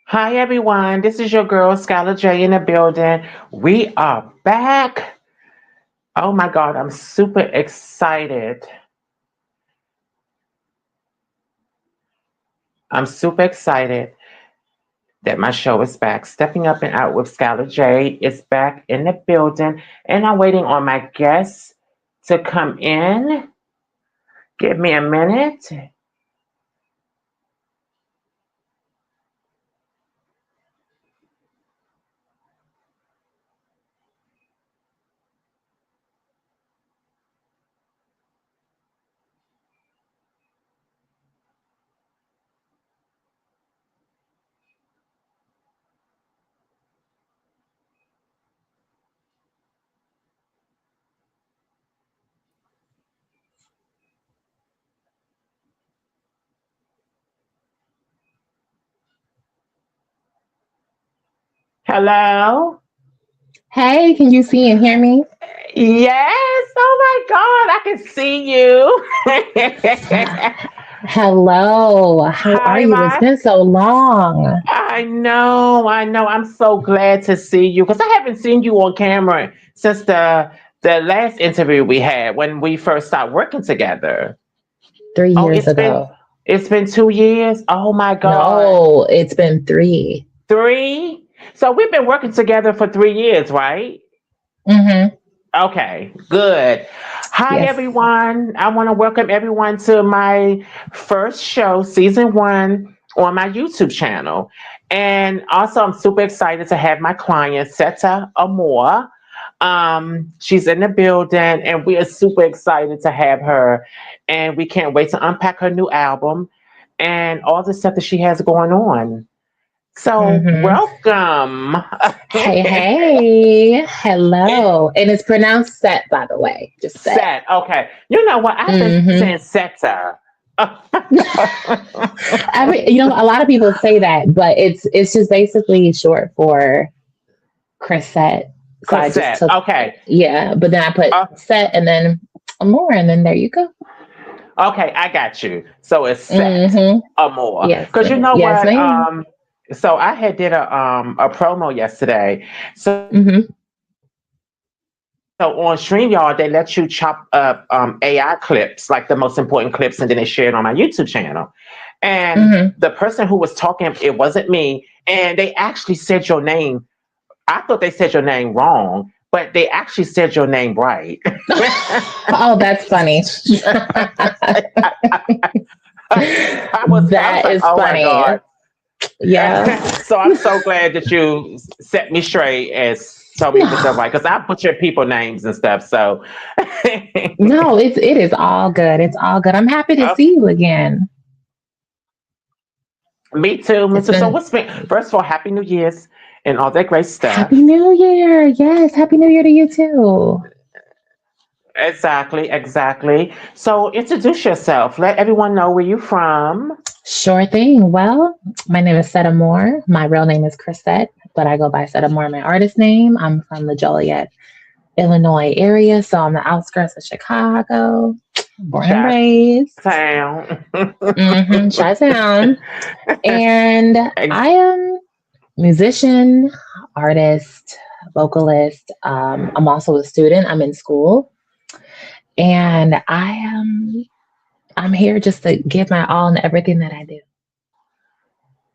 Hi everyone, this is your girl Skylar J in the building. We are back. Oh my God, I'm super excited. I'm super excited that my show is back. Stepping Up and Out with Skylar J is back in the building, and I'm waiting on my guests to come in. Give me a minute. Hello? Hey, can you see and hear me? Yes, oh my God, I can see you. Hello, how are Hi, you? It's my been so long. I know. I'm so glad to see you because I haven't seen you on camera since the last interview we had when we first started working together. Three Oh, years ago. it's been 2 years. Oh my God, No, it's been three. three. So we've been working together for 3 years, right? Mm-hmm. Okay, good. Hi, Yes. everyone. I want to welcome everyone to my first show, season one, on my YouTube channel. And also, I'm super excited to have my client, Sette Amoure. She's in the building, and we are super excited to have her. And we can't wait to unpack her new album and all the stuff that she has going on. So, Mm-hmm. welcome. Hey, hey. Hello. And it's pronounced set, by the way. Just set. Set. Okay. You know what? I've been saying Mm-hmm. Seta. A lot of people say that, but it's just basically short for Chrisette. So I just Cassette. took, Okay. yeah, but then I put Uh, set and then more, and then there you go. okay, I got you. So it's set Mm-hmm. or more. Yes, Because you know yes, what? ma'am. So I had did a promo yesterday. So Mm-hmm. on StreamYard, they let you chop up AI clips, like the most important clips, and then they share it on my YouTube channel. And Mm-hmm. the person who was talking, it wasn't me. And they actually said your name. I thought they said your name wrong, but they actually said your name right. Oh, that's funny. I was That like, is oh my funny. God. Yeah. So I'm so glad that you set me straight and told me to get No, stuff right because I butcher people names and stuff. So no, it is all good. It's all good. I'm happy to uh, see you again. me too, me It's too. So been what's been first of all, Happy New Year's and all that great Happy stuff. New Year. Yes, Happy New Year to you too. Exactly, exactly. So introduce yourself. Let everyone know where you're from. Sure thing. Well, my name is Sette Amoure. My real name is Chrisette, but I go by Sette Amoure, my artist name. I'm from the Joliet, Illinois area, so on the outskirts of Chicago, born and Chat raised. town. Mm-hmm, Chi-town. And I am musician, artist, vocalist. I'm also a student. I'm in school, and I'm here just to give my all in everything that I do.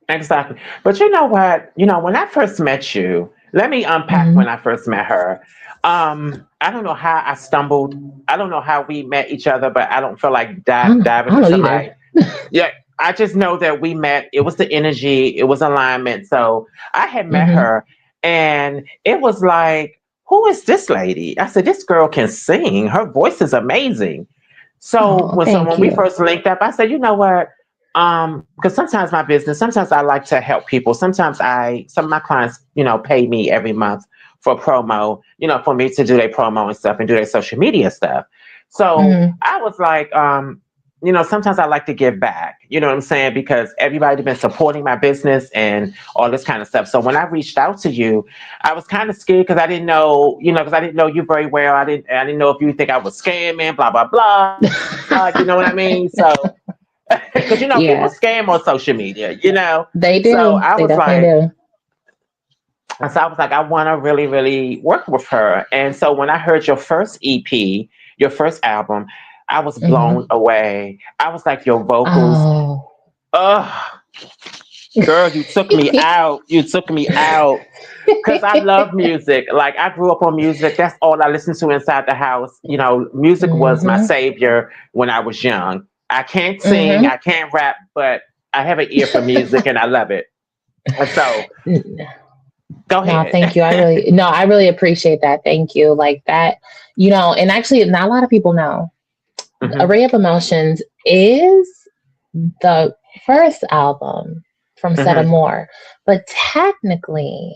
Exactly. But you know what? When I first met you, let me unpack Hmm. when I first met her. I don't know how I stumbled. I don't know how we met each other, but I don't feel like I diving don't know into either. my. Yeah, I just know that we met. It was the energy, it was alignment. So I had met Hmm. her, and it was like, who is this lady? I said, this girl can sing. Her voice is amazing. So Oh, when thank we you. first linked up, I said, you know what? Because sometimes my business, sometimes I like to help people. Sometimes some of my clients, pay me every month for promo, for me to do their promo and stuff and do their social media stuff. So Hmm. I was like, sometimes I like to give back, you know what I'm saying? Because everybody's been supporting my business and all this kind of stuff. So when I reached out to you, I was kind of scared because I didn't know, because I didn't know you very well. I didn't know if you think I was scamming, blah, blah, blah. You know what I mean? So Because people Yeah, scam on social media. they So do. I They was definitely like, do. I want to really, really work with her. And so when I heard your first EP, your first album, I was blown Hmm. away. I was like, your vocals, Oh. ugh, girl, you took me out. You took me out. Because I love music. Like, I grew up on music. That's all I listened to inside the house. Music was my Hmm. savior when I was young. I can't sing, Hmm. I can't rap, but I have an ear for music and I love it. And so, go No, thank you. ahead. I really appreciate that. Thank you. Like that, and actually, not a lot of people know. Hmm. Array of Emotions is the first album from Sette Hmm. Amoure, but technically,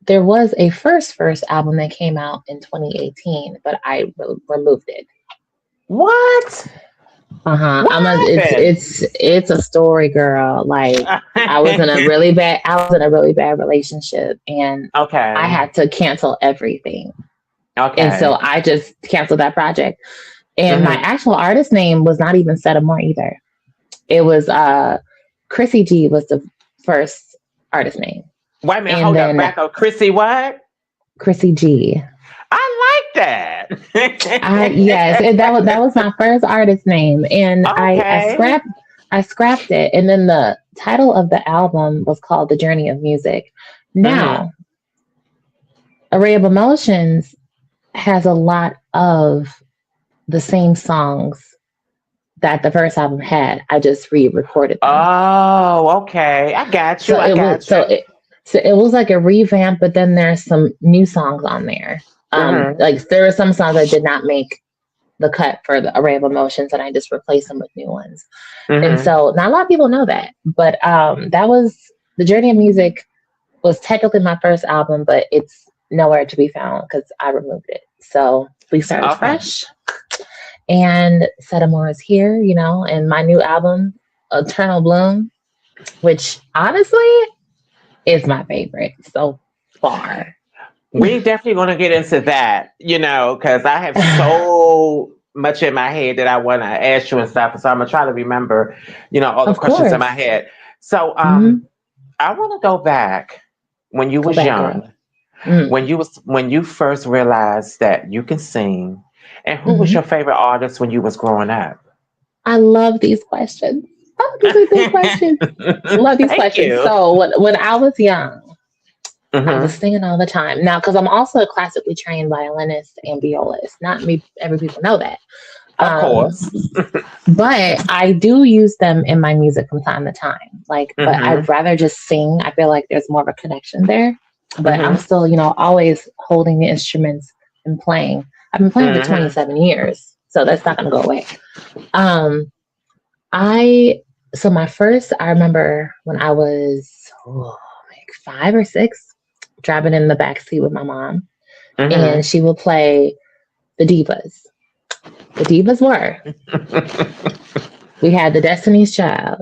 there was a first album that came out in 2018, but I removed it. What? Uh-huh. What happened? It's a story, girl. Like I was in a really bad relationship, and I Okay. had to cancel everything. And so Okay. I just canceled that project. And my Hmm. actual artist name was not even Sette Amoure either. It was Chrissy G was the first artist name. Wait a minute, And hold up. then Back up. Chrissy, what? Chrissy G. I like I that. yes, that was my first artist name, and Okay. I scrapped it, and then the title of the album was called The Journey of Music. Hmm. Now, Array of Emotions has a lot of the same songs that the first album had. I just re-recorded them. Oh, okay. I got So you. I it was got you. like a revamp, but then there's some new songs on there. Hmm. Like there are some songs I did not make the cut for the Array of Emotions, and I just replaced them with new ones. And Hmm. so not a lot of people know that, but that was The Journey of Music was technically my first album, but it's nowhere to be found because I removed it. So we started Okay. fresh, and Sette Amoure is here, and my new album, Eternal Bloom, which honestly is my favorite so far. We definitely going to get into that, because I have so much in my head that I want to ask you and stuff. So I'm going to try to remember, all the Of questions in my course. head. So Hmm. I want to go back when you Go was back, girl. young, Mm. when you first realized that you can sing, and who was your Hmm. favorite artist when you was growing up? I love these questions. Oh, these are good questions. Love these Thank questions. you. So when I was young, I was Hmm. singing all the time. Now, because I'm also a classically trained violinist and violist. Not me, every people know that. Of Um, course. but I do use them in my music from time to time. But Hmm. I'd rather just sing. I feel like there's more of a connection there. But I'm Hmm. still, always holding the instruments and playing. I've been playing for Hmm. 27 years, so that's not going to go away. Um, I so my first, I remember when I was like 5 or 6, driving in the back seat with my mom, and Hmm. she would play the divas. The divas were we had the Destiny's Child,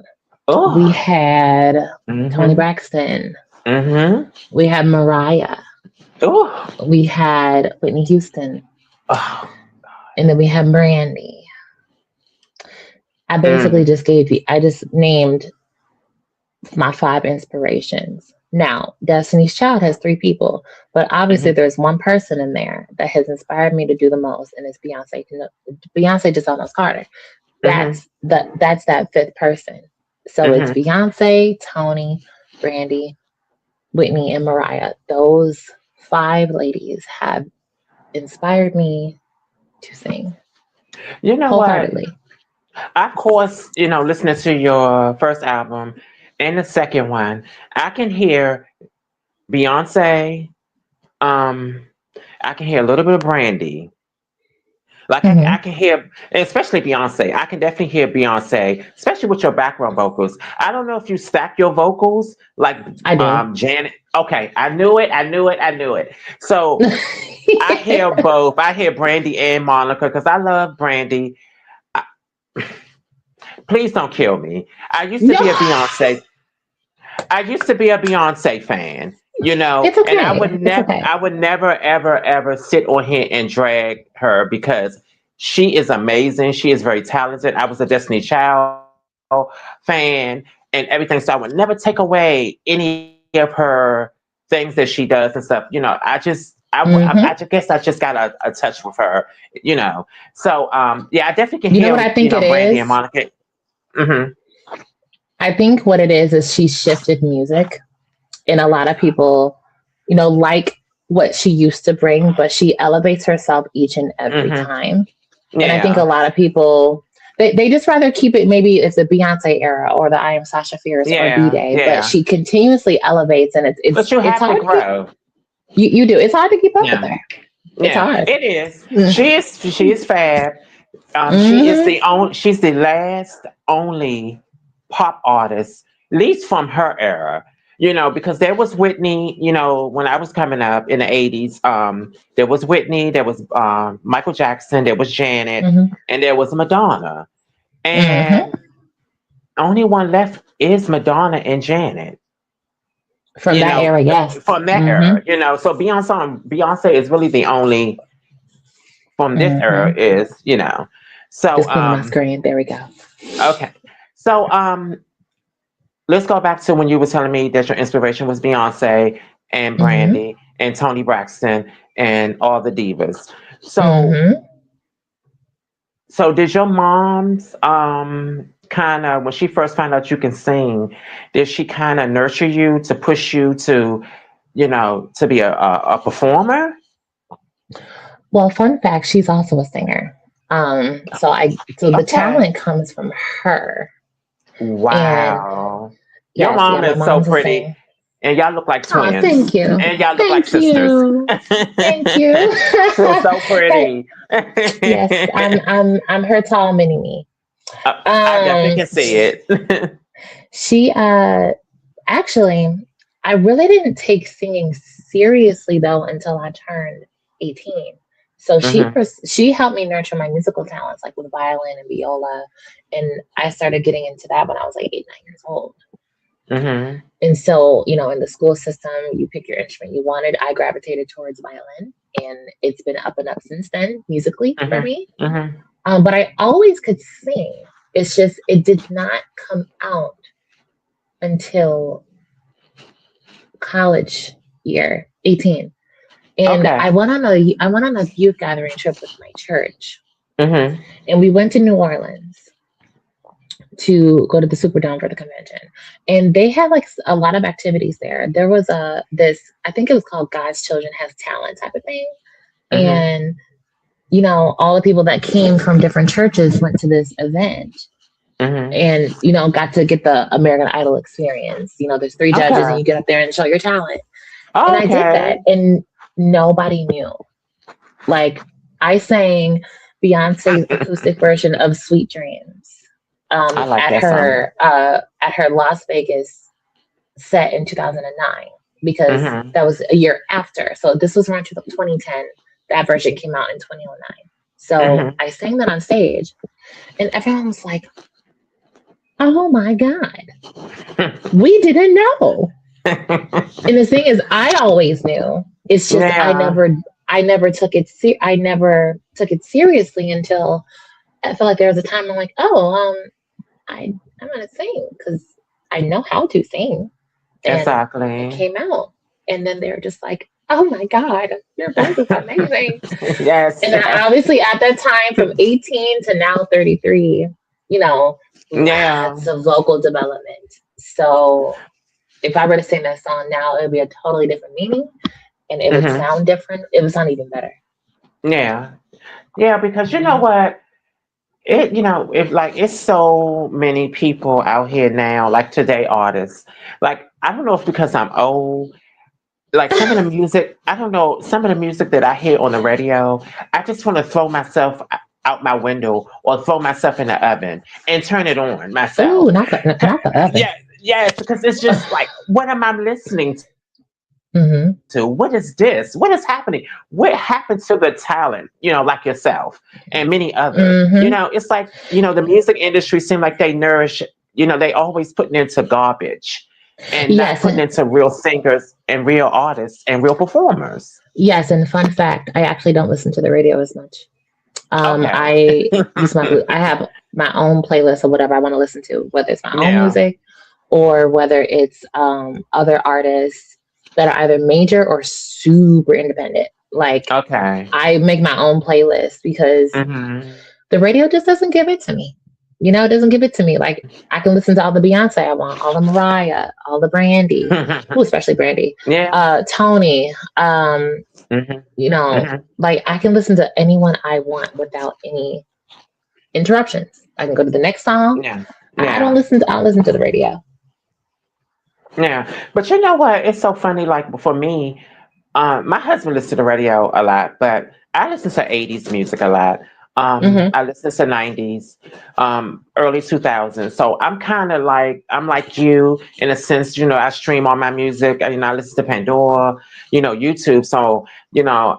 we Oh. had Tony Hmm. Braxton, Hmm. we had Mariah, Oh. we had Whitney Houston, Oh. and then we had Brandy. I basically Mm. I just named my 5 inspirations. Now, Destiny's Child has 3 people, but obviously Hmm. there's one person in there that has inspired me to do the most, and it's Beyonce. Beyonce just almost Carter. Hmm. That's that fifth person. So it's Hmm. Beyonce, Tony, Brandy, Whitney, and Mariah. Those 5 ladies have inspired me to sing You know what? wholeheartedly. Of course, listening to your first album and the second one, I can hear Beyonce. Um, I can hear a little bit of Brandy. Like I Hmm. can hear, especially Beyonce. I can definitely hear Beyonce, especially with your background vocals. I don't know if you stack your vocals like I do. Janet. Okay, I knew it. I knew it. I knew it. So I hear both. I hear Brandy and Monica because I love Brandy. I, please don't kill me. I used to No, be a Beyonce. I used to be a Beyonce fan, it's and okay. It's okay. I would never, ever, ever sit on here and drag her because she is amazing. She is very talented. I was a Destiny Child. fan and everything. So I would never take away any of her things that she does and stuff. I just guess I just got a touch with her. So yeah, I definitely can You know hear what I think it Brandy and is? Monica. Hmm. I think what it is she shifted music, and a lot of people, like what she used to bring, but she elevates herself each and every Hmm. time. And I think a Yeah. lot of people they just rather keep it, maybe it's the Beyonce era or the I Am Sasha Fierce or B Yeah. Day, but Yeah. she continuously elevates, and it's But it's you it's have to hard to keep. grow. You do. It's hard to keep up with Yeah. her. It's Yeah. hard. It is. Mm. She is fab. Hmm. She's the last only pop artist, at least from her era. Because there was Whitney. When I was coming up in the '80s, there was Whitney, there was Michael Jackson, there was Janet, Hmm. and there was Madonna. Hmm. And only one left is Madonna and Janet. From that era, yes. From that Hmm. era. So Beyonce is really the only from this era Hmm. is. So Just put on my screen. There we go. okay. So let's go back to when you were telling me that your inspiration was Beyonce and Hmm. Brandy and Toni Braxton and all the divas. So Hmm. so did your mom's kind of, when she first found out you can sing, did she kind of nurture you to push you to be a performer? Well, fun fact, she's also a singer. So the Okay. talent comes from her. And Wow. Your yes, yeah, mom my is so mom's a pretty, singer. and y'all look like Oh, twins, thank you. and y'all look like Thank sisters. you. Thank you. So so But pretty. yes, I'm her tall mini me. I definitely Um can see it. she actually, I really didn't take singing seriously though until I turned 18. So Hmm. she helped me nurture my musical talents, like with violin and viola, and I started getting into that when I was like 8, 9 years old. Hmm. And so, in the school system, you pick your instrument you wanted. I gravitated towards violin, and it's been up and up since then, musically for Hmm. me. Hmm. But I always could sing. It's just it did not come out until college year, 18. And Okay. I went on a youth gathering trip with my church, Hmm. and we went to New Orleans to go to the Superdome for the convention. And they had like a lot of activities there. There was I think it was called God's Children Has Talent type of thing. Hmm. And all the people that came from different churches went to this event Hmm. and got to get the American Idol experience. There's 3 judges and Okay. you get up there and show your talent. And I did Okay. that, and nobody knew. Like, I sang Beyonce's acoustic version of Sweet Dreams I like at that song. her Las Vegas set in 2009, because Hmm. that was a year after. So this was around 2010. That version came out in 2009. So Hmm. I sang that on stage, and everyone was like, "Oh my God, we didn't know." And the thing is, I always knew. It's just Yeah. I never took it I never took it seriously until I felt like there was a time I'm like, oh, I'm gonna sing because I know how to sing, and it Exactly. came out. And then they were just like, oh my God, your voice is amazing. Yes. And I, obviously, at that time, from 18 to now 33, Yeah. lots of vocal development. So if I were to sing that song now, it would be a totally different meaning, and it would Hmm. sound different. It would sound even better. Yeah. Yeah, because you know Mhm. what? If like it's so many people out here now, like today artists. Like, I don't know if because I'm old, like some of the music, I don't know, some of the music that I hear on the radio, I just want to throw myself out my window or throw myself in the oven and turn it on Ooh, myself. not the oven. Yeah, yeah, because it's just like, what am I listening to? What is Hmm. this? What is happening? What happened to the talent, like yourself and many others? It's Hmm. like, the music industry seem like they nourish, they always putting into garbage and not Yes, putting into real singers and real artists and real performers. yes. And fun fact, I actually don't listen to the radio as much. Okay. I use my blue. I have my own playlist of whatever I want to listen to, whether it's my own Yeah. music or whether it's other artists that are either major or super independent. Like Okay. I make my own playlist because Mm-hmm. the radio just doesn't give it to me. You know, it doesn't give it to me. Like I can listen to all the Beyonce I want, all the Mariah, all the Brandy, who especially Brandy, Yeah. Tony. Mm-hmm. You know, Mm-hmm. like I can listen to anyone I want without any interruptions. I can go to the next song. Yeah. I don't Yeah. listen to. I don't listen to the radio. Yeah. But you know what? It's so funny. Like for me, my husband listens to the radio a lot, but I listen to 80s music a lot. Hmm. I listen to 90s, early 2000s. So I'm like you in a sense, I stream all my music, I listen to Pandora, YouTube. So,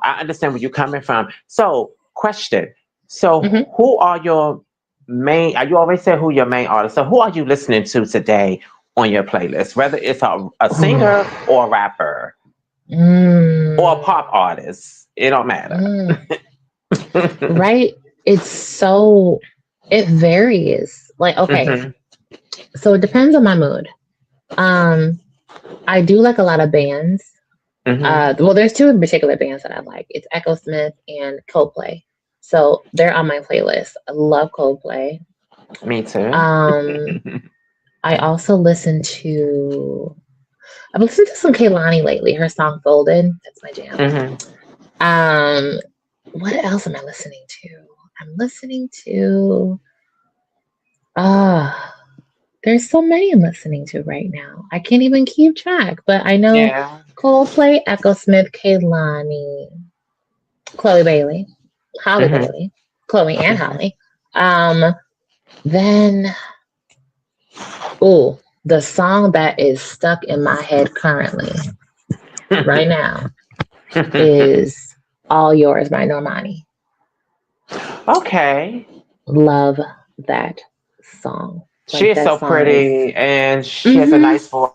I understand where you're coming from. So, question. So, Hmm. who are your you always say who your main artist. So, who are you listening to today on your playlist, whether it's a singer or a rapper? Or a Mm, pop artist. It don't matter. mm. Right? It's so. It varies. Like okay, Hmm. so it depends on my mood. Um, I do like a lot of bands. Hmm. Well, there's two in particular bands that I like. It's Echo Smith and Coldplay. So they're on my playlist. I love Coldplay. Me too. Um, I also I've listened to some Kaylani lately. Her song Folded. That's my jam. Hmm. Um, what else am I listening to? I'm listening to uh there's so many I'm listening to right now. I can't even keep track, but I know Yeah. Coldplay, Echo Smith, Kaylani, Chloe Bailey, Holly Hmm. Bailey, Chloe and Holly. Um, then the song that is stuck in my head currently, right now, is All Yours by Normani. Okay. Love that song. She Like is that so song is pretty and she has a hmm nice voice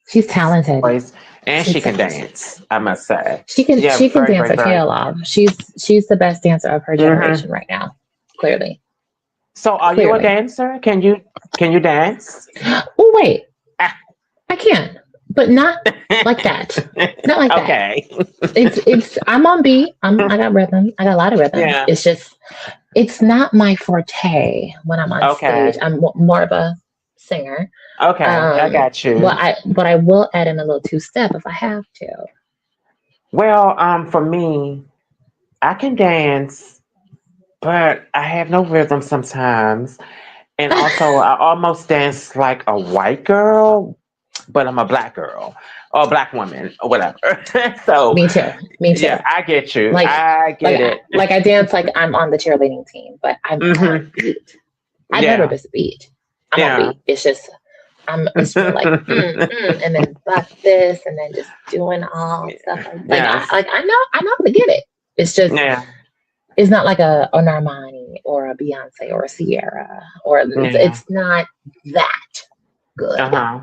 she's and she talented. can dance, She's I must talented. say. She Yeah, can very, she can very, dance her very. tail off. She's the best dancer of her Hmm. generation right now. Clearly. So are you a Clearly. dancer? Can you dance? Oh wait, I can, but not like that. Not like that. Okay. It's I'm on beat. I got rhythm. I got a lot of rhythm. Yeah. It's just it's not my forte when I'm on stage. Okay. I'm more of a singer. Okay. I got But you. I will add in a little two step if I have to. Well, for me, I can dance, but I have no rhythm sometimes. And also, I almost dance like a white girl, but I'm a black girl or a black woman or whatever. So, Me too. Me too. yeah, I get you. Like I like get it. like I dance like I'm on the cheerleading team, but I'm on Hmm. beat. I never Yeah. miss a beat. I'm on Yeah. beat. It's just it's real like and then like this and then just doing all stuff like Yes. I know how to get it. It's just Yeah. it's not like a an Armani or a Beyonce or a Sierra or Yeah. it's not that good. Uh-huh.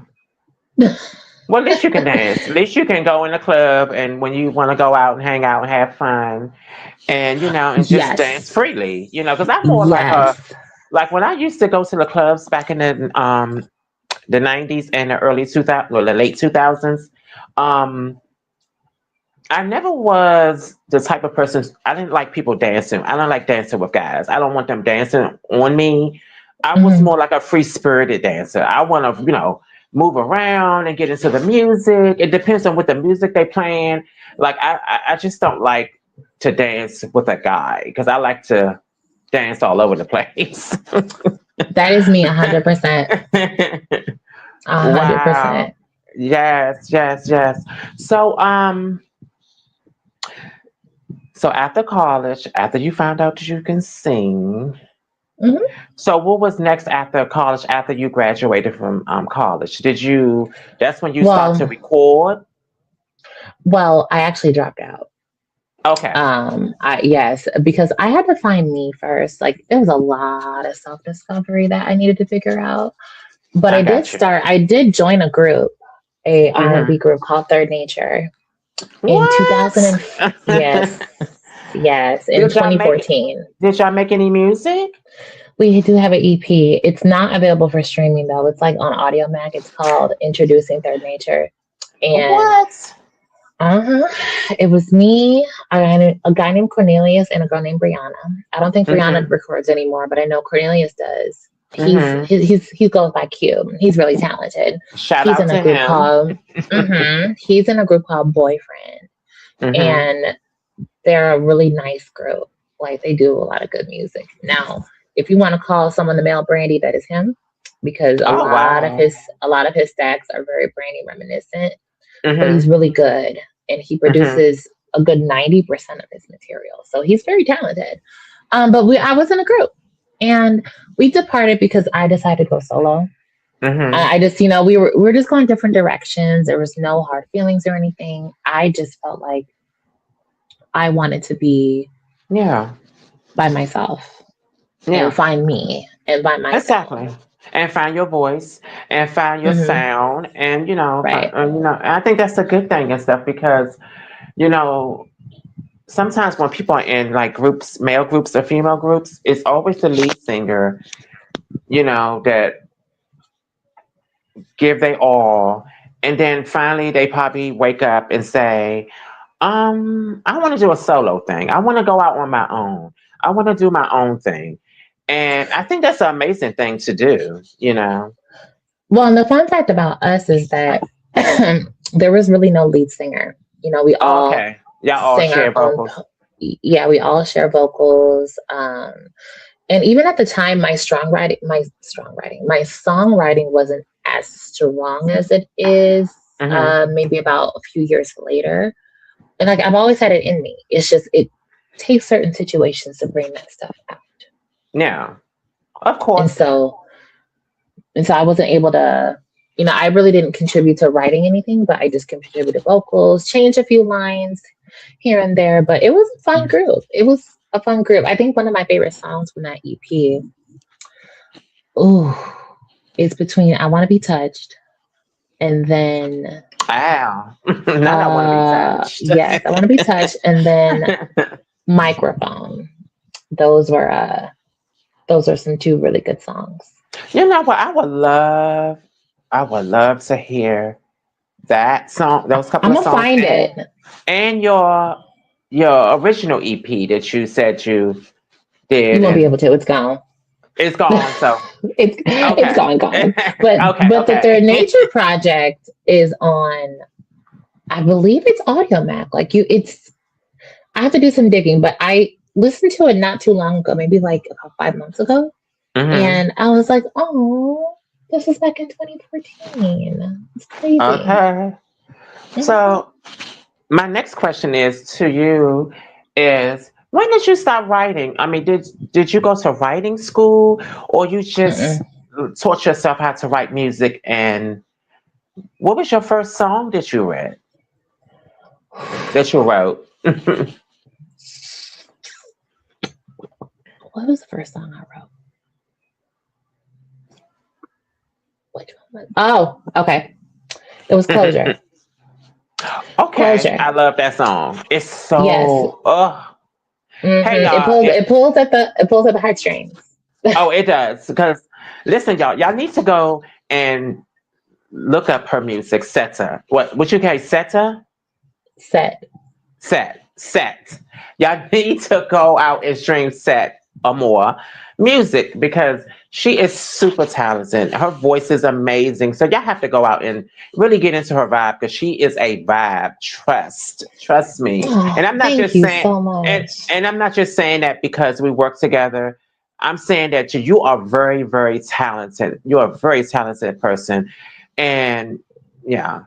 Well, at least you can dance. At least you can go in the club and when you want to go out and hang out and have fun and just dance Yes. freely, because I'm more Yes. like when I used to go to the clubs back in the 90s and the early 2000s or the late 2000s. um I never was the type of person. I didn't like people dancing. I don't like dancing with guys. I don't want them dancing on me. I was Hmm. more like a free spirited dancer. I want to move around and get into the music. It depends on what the music they playing. Like I just don't like to dance with a guy because I like to dance all over the place. That is me 100%. 100%. Wow. Yes, yes, yes. So so after college, after you found out that you can sing, Hmm. so what was next after college, after you graduated from college? That's when you start to Well, record? I actually dropped out. Okay, Yes, because I had to find me first. Like there was a lot of self-discovery that I needed to figure out. But I got you. I did join a group, a R&B Hmm. group called Third Nature in What? 2000 yes, yes, in Did y'all make 2014. did y'all make any music? We do have an EP. It's not available for streaming though. It's like on Audio Mac. It's called Introducing Third Nature. And What? it was me, a guy named Cornelius, and a girl named Brianna. I don't think Brianna Mm-hmm. records anymore, but I know Cornelius does. Mm-hmm. He goes by Q. He's really talented. Shout He's out in a to group him. called he's in a group called Boyfriend, Mm-hmm. and they're a really nice group. Like they do a lot of good music. Now, if you want to call someone the male Brandy, that is him, because Oh wow. a lot of his stacks are very Brandy reminiscent. But Mm-hmm. he's really good, and he Mm-hmm. produces a good 90% of his material. So he's very talented. But I was in a group, and we departed because I decided to go solo. Mm-hmm. I just, we were just going different directions. There was no hard feelings or anything. I just felt like I wanted to be Yeah. by myself and Yeah. find me and find my Exactly. sound. And find your voice and find your Hmm. sound, and Right. I think that's a good thing and stuff because you know, sometimes when people are in like groups, male groups or female groups, it's always the lead singer, that give they all, and then finally they probably wake up and say, I want to do a solo thing. I want to go out on my own. I want to do my own thing. And I think that's an amazing thing to do. Well, and the fun fact about us is that there was really no lead singer. We Oh, all okay. Y'all all sing our share own. vocals. Yeah, we all share vocals. And even at the time, my songwriting wasn't as strong as it is. Hmm. Maybe about a few years later, and like I've always had it in me. It's just it takes certain situations to bring that stuff out, Yeah, of and course. so and so I wasn't able to. I really didn't contribute to writing anything, but I just contributed vocals, changed a few lines here and there. But it was a fun group. It was a fun group. I think one of my favorite songs from that EP, ooh, is between "I Want to Be Touched" and then Ow. Not I want to be touched. yes, "I Want to Be Touched" and then "Microphone." Those were some two really good songs. You know what? I would love to hear that song, those couple I'm of gonna songs, find and it. your original EP that you said you You did, won't be and able to. It's gone. it's gone. So It's okay, gone. okay, But the Third okay. Nature project is on. I believe it's Audio Mac. Like you, it's. I have to do some digging, but I listened to it not too long ago, maybe like about 5 months ago, Hmm. and I was like, oh, this was back in 2014. It's crazy. Okay. Mhm. So my next question is to you is when did you start writing? I mean, did you go to writing school or you just Mm-mm. taught yourself how to write music? And what was your first song that you read, that you wrote? What was the first song I wrote? Which one Oh, okay. It was Closure. Okay, Closure. I love that song. It's Yes. so hey It y'all. pulls at the heartstrings. It does because listen, y'all need to go and look up her music. Setta. What you call Setta? Set. Set. Y'all need to go out and stream Set Amoure music because she is super talented. Her voice is amazing. So y'all have to go out and really get into her vibe because she is a vibe. Trust me. And Oh, I'm not thank just you saying, so and much. and I'm not just saying that because we work together. I'm saying that you are very, very talented. You're a very talented person, and yeah,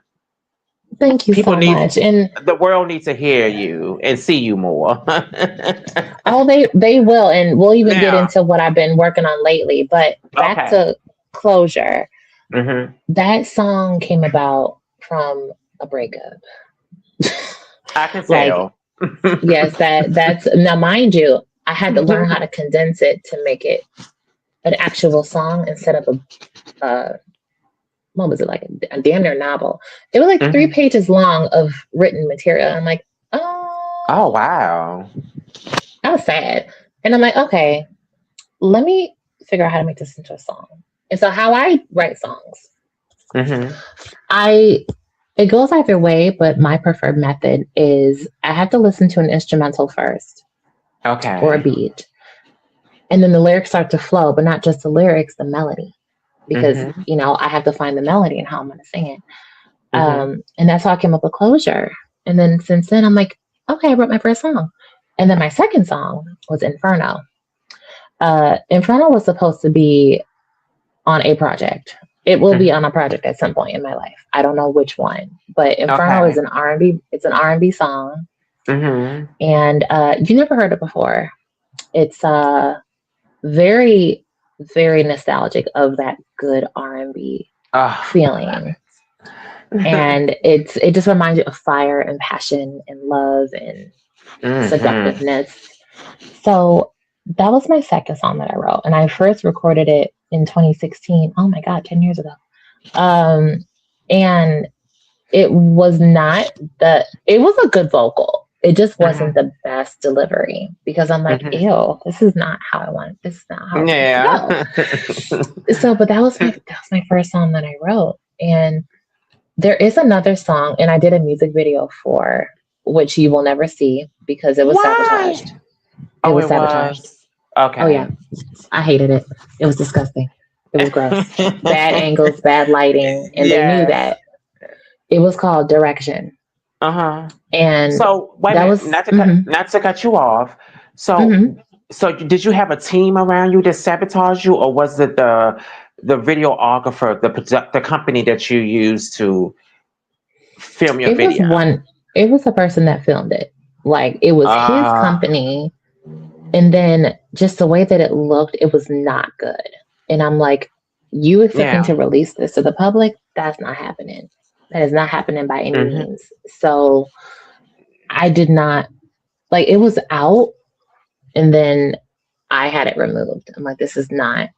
Thank you people so need much. And the world needs to hear you and see you more. oh, they will, and we'll even get Now, into what I've been working on lately. But back okay. to Closure. Hmm. That song came about from a breakup. I can Like, tell. yes, that's now mind you, I had to learn how to condense it to make it an actual song instead of a what was it, like a damn near novel. It was like three Hmm. pages long of written material. I'm like, oh, Oh wow. I was sad. And I'm like, okay, let me figure out how to make this into a song. And so how I write songs, Mm-hmm. I it goes either way, but my preferred method is I have to listen to an instrumental first or a Okay. beat, and then the lyrics start to flow, but not just the lyrics, the melody, because Mm-hmm. I have to find the melody and how I'm going to sing it. Mm-hmm. And that's how I came up with Closure. And then since then, I'm like, okay, I wrote my first song, and then my second song was Inferno. Inferno was supposed to be on a project. It will be on a project at some point in my life. I don't know which one, but Inferno is Okay. an R&B. It's an R&B song, Mm-hmm. and you never heard it before. It's very, very nostalgic of that good R&B Oh, I love feeling, it. and it just reminds you of fire and passion and love and Mm-hmm. seductiveness. So that was my second song that I wrote, and I first recorded it in 2016. Oh my God, 10 years ago. Um, and it was not it was a good vocal. It just wasn't Mm-hmm. the best delivery because I'm like, Mm-hmm. ew, this is not how I want. This is not how I want it to Yeah. go. So, but that was my first song that I wrote, and there is another song, and I did a music video for which you will never see because it was Why? sabotaged. It Oh, was it sabotaged. was. Oh yeah, Okay. I hated it. It was disgusting. It was gross. Bad angles, bad lighting, and they knew Yes. that. It was called Direction, Uh-huh. and So wait a that minute, was mhm, not to cut you off. So mhm. did you have a team around you that sabotaged you, or was it the videographer, the company that you used to film your It was video? one. It was the person that filmed it. Like it was his Uh company, and then just the way that it looked, it was not good. And I'm like, you expecting yeah. to release this to the public? That's not happening. That is not happening by any Hmm. means. So I did not like. It was out, and then I had it removed. I'm like, this is not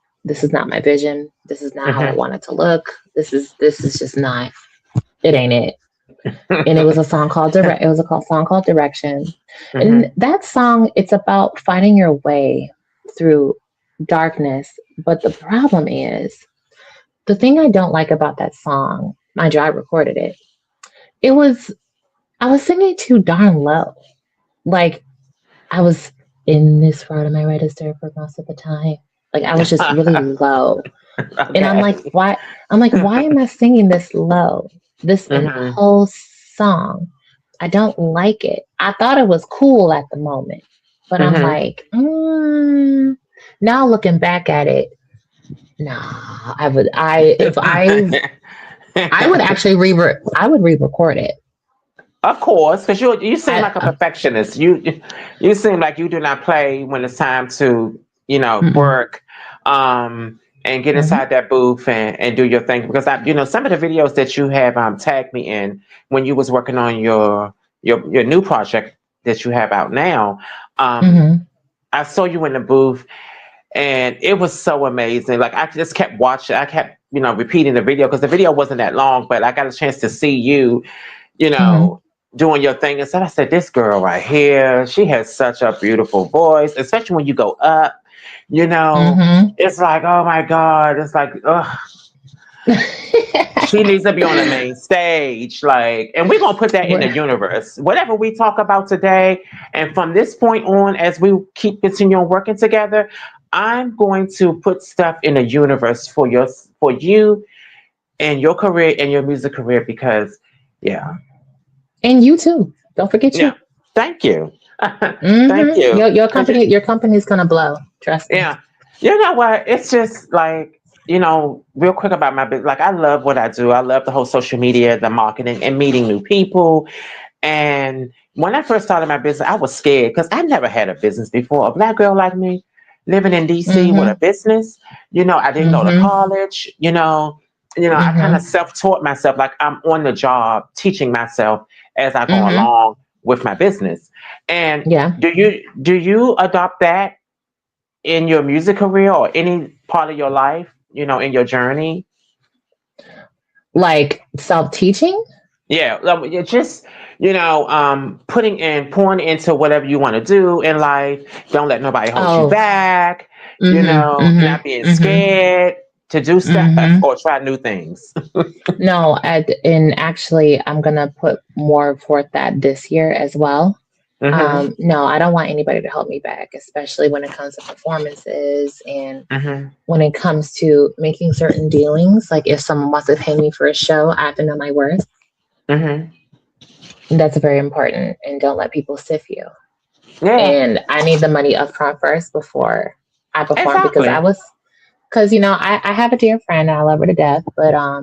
my vision. This is not how I Hmm. want it to look. This is just not. It ain't it. And it was a song called Direct. It was a song called Direction, and Hmm. that song it's about finding your way through darkness. But the problem is the thing I don't like about that song. Mind you, I recorded it. It was I was singing too darn low. Like I was in this part of my register for most of the time. Like I was just really low. And I'm like, Okay. why? I'm like, why am I singing this low? This in the Hmm. whole song. I don't like it. I thought it was cool at the moment, but I'm Hmm. like, now looking back at it, no, I would, I, if I would actually I would re-record it. Of course, because you seem I, like a perfectionist. You seem like you do not play when it's time to mm-mm, work, and get mm-hmm, inside that booth and do your thing. Because some of the videos that you have tagged me in when you was working on your new project that you have out now. Um, mm-hmm. I saw you in the booth, and it was so amazing. Like I just kept watching. I kept repeating the video because the video wasn't that long, but I got a chance to see you you Mm-hmm. know, doing your thing. And so I said, this girl right here, she has such a beautiful voice, especially when you go up, you know, Mm-hmm. it's like, oh my God, it's like, ugh, she needs to be on the main stage. Like, and we're going to put that in the What? universe. Whatever we talk about today, and from this point on, as we keep continuing working together, I'm going to put stuff in the universe for you and your career and your music career because, yeah. And you too. Don't forget Yeah. you. Thank you. Thank Mm-hmm. you. Your Cause company, your company's gonna blow. Trust me. yeah, you know what? It's just like real quick about my business. Like I love what I do. I love the whole social media, the marketing, and meeting new people. And when I first started my business, I was scared because I never had a business before. A black girl like me, living in DC with a Mm-hmm. business. I didn't go to Mm-hmm. college. I kind of Mm-hmm. self-taught myself. Like I'm on the job teaching myself as I go Mm-hmm. along with my business. And Yeah. do you adopt that in your music career or any part of your life? In your journey? Like self-teaching? Yeah, it's just pouring into whatever you want to do in life. Don't let nobody hold you Oh, back. Not being scared to do stuff or try new things. No, and actually, I'm gonna put more forth that this year as well. No, I don't want anybody to hold me back, especially when it comes to performances and when it comes to making certain dealings. Like if someone wants to pay me for a show, I have to know my worth. That's very important. And don't let people sift you. Yeah. And I need the money up front first before I perform Exactly. because I have a dear friend and I love her to death, but I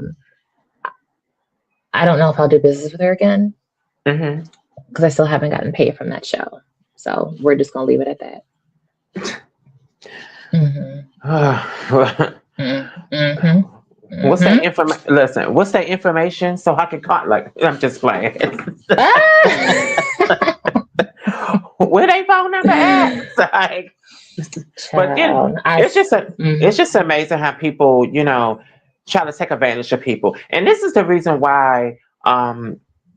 don't know if I'll do business with her again because I still haven't gotten paid from that show. So we're just gonna leave it at that. What's that information? Listen, what's that information so I can call? Like, I'm just playing. Where they phone number at? Like, but it's just amazing how people, try to take advantage of people, and this is the reason why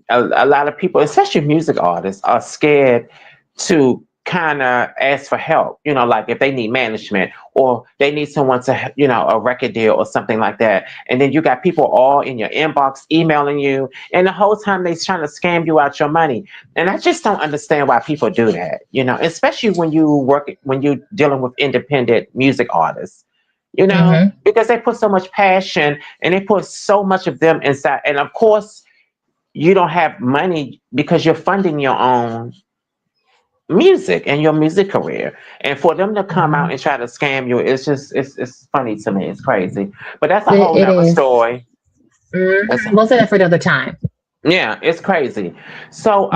a lot of people, especially music artists, are scared to kind of ask for help, like if they need management or they need someone to, a record deal or something like that. And then you got people all in your inbox emailing you, and the whole time they're trying to scam you out your money. And I just don't understand why people do that, especially when you're dealing with independent music artists, because they put so much passion and they put so much of them inside. And of course, you don't have money because you're funding your own music and your music career, and for them to come out and try to scam you, it's funny to me. It's crazy, but that's a whole nother story. We'll say that for another time. Yeah, it's crazy. So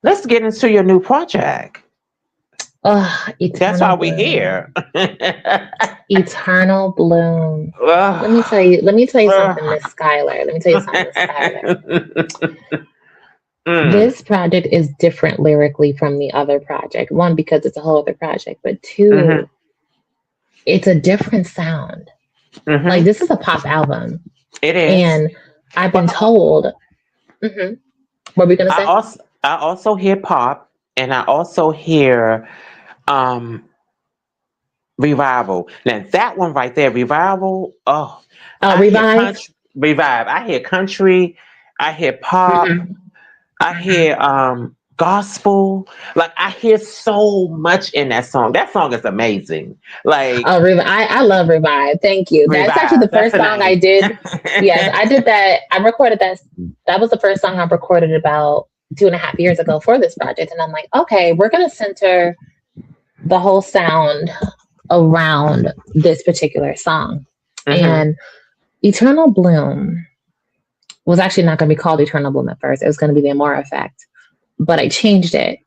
let's get into your new project. That's why we're here. Eternal Bloom. Let me tell you something, Miss Skylar. This project is different lyrically from the other project. One, because it's a whole other project, but two, it's a different sound. Like, this is a pop album. It is. And I've been told. What were we gonna say? I also hear pop, and I also hear revival. Now that one right there, revival. Revive. Revive. I hear country. I hear pop. I hear gospel. Like, I hear so much in that song. That song is amazing. Like, I love Revive. Thank you. That's actually the first song I did. Yes, I did that. I recorded that. That was the first song I recorded about 2.5 years ago for this project. And I'm like, okay, we're gonna center the whole sound around this particular song. And Eternal Bloom was actually not going to be called Eternal Bloom at first. It was going to be the Amore Effect, but I changed it.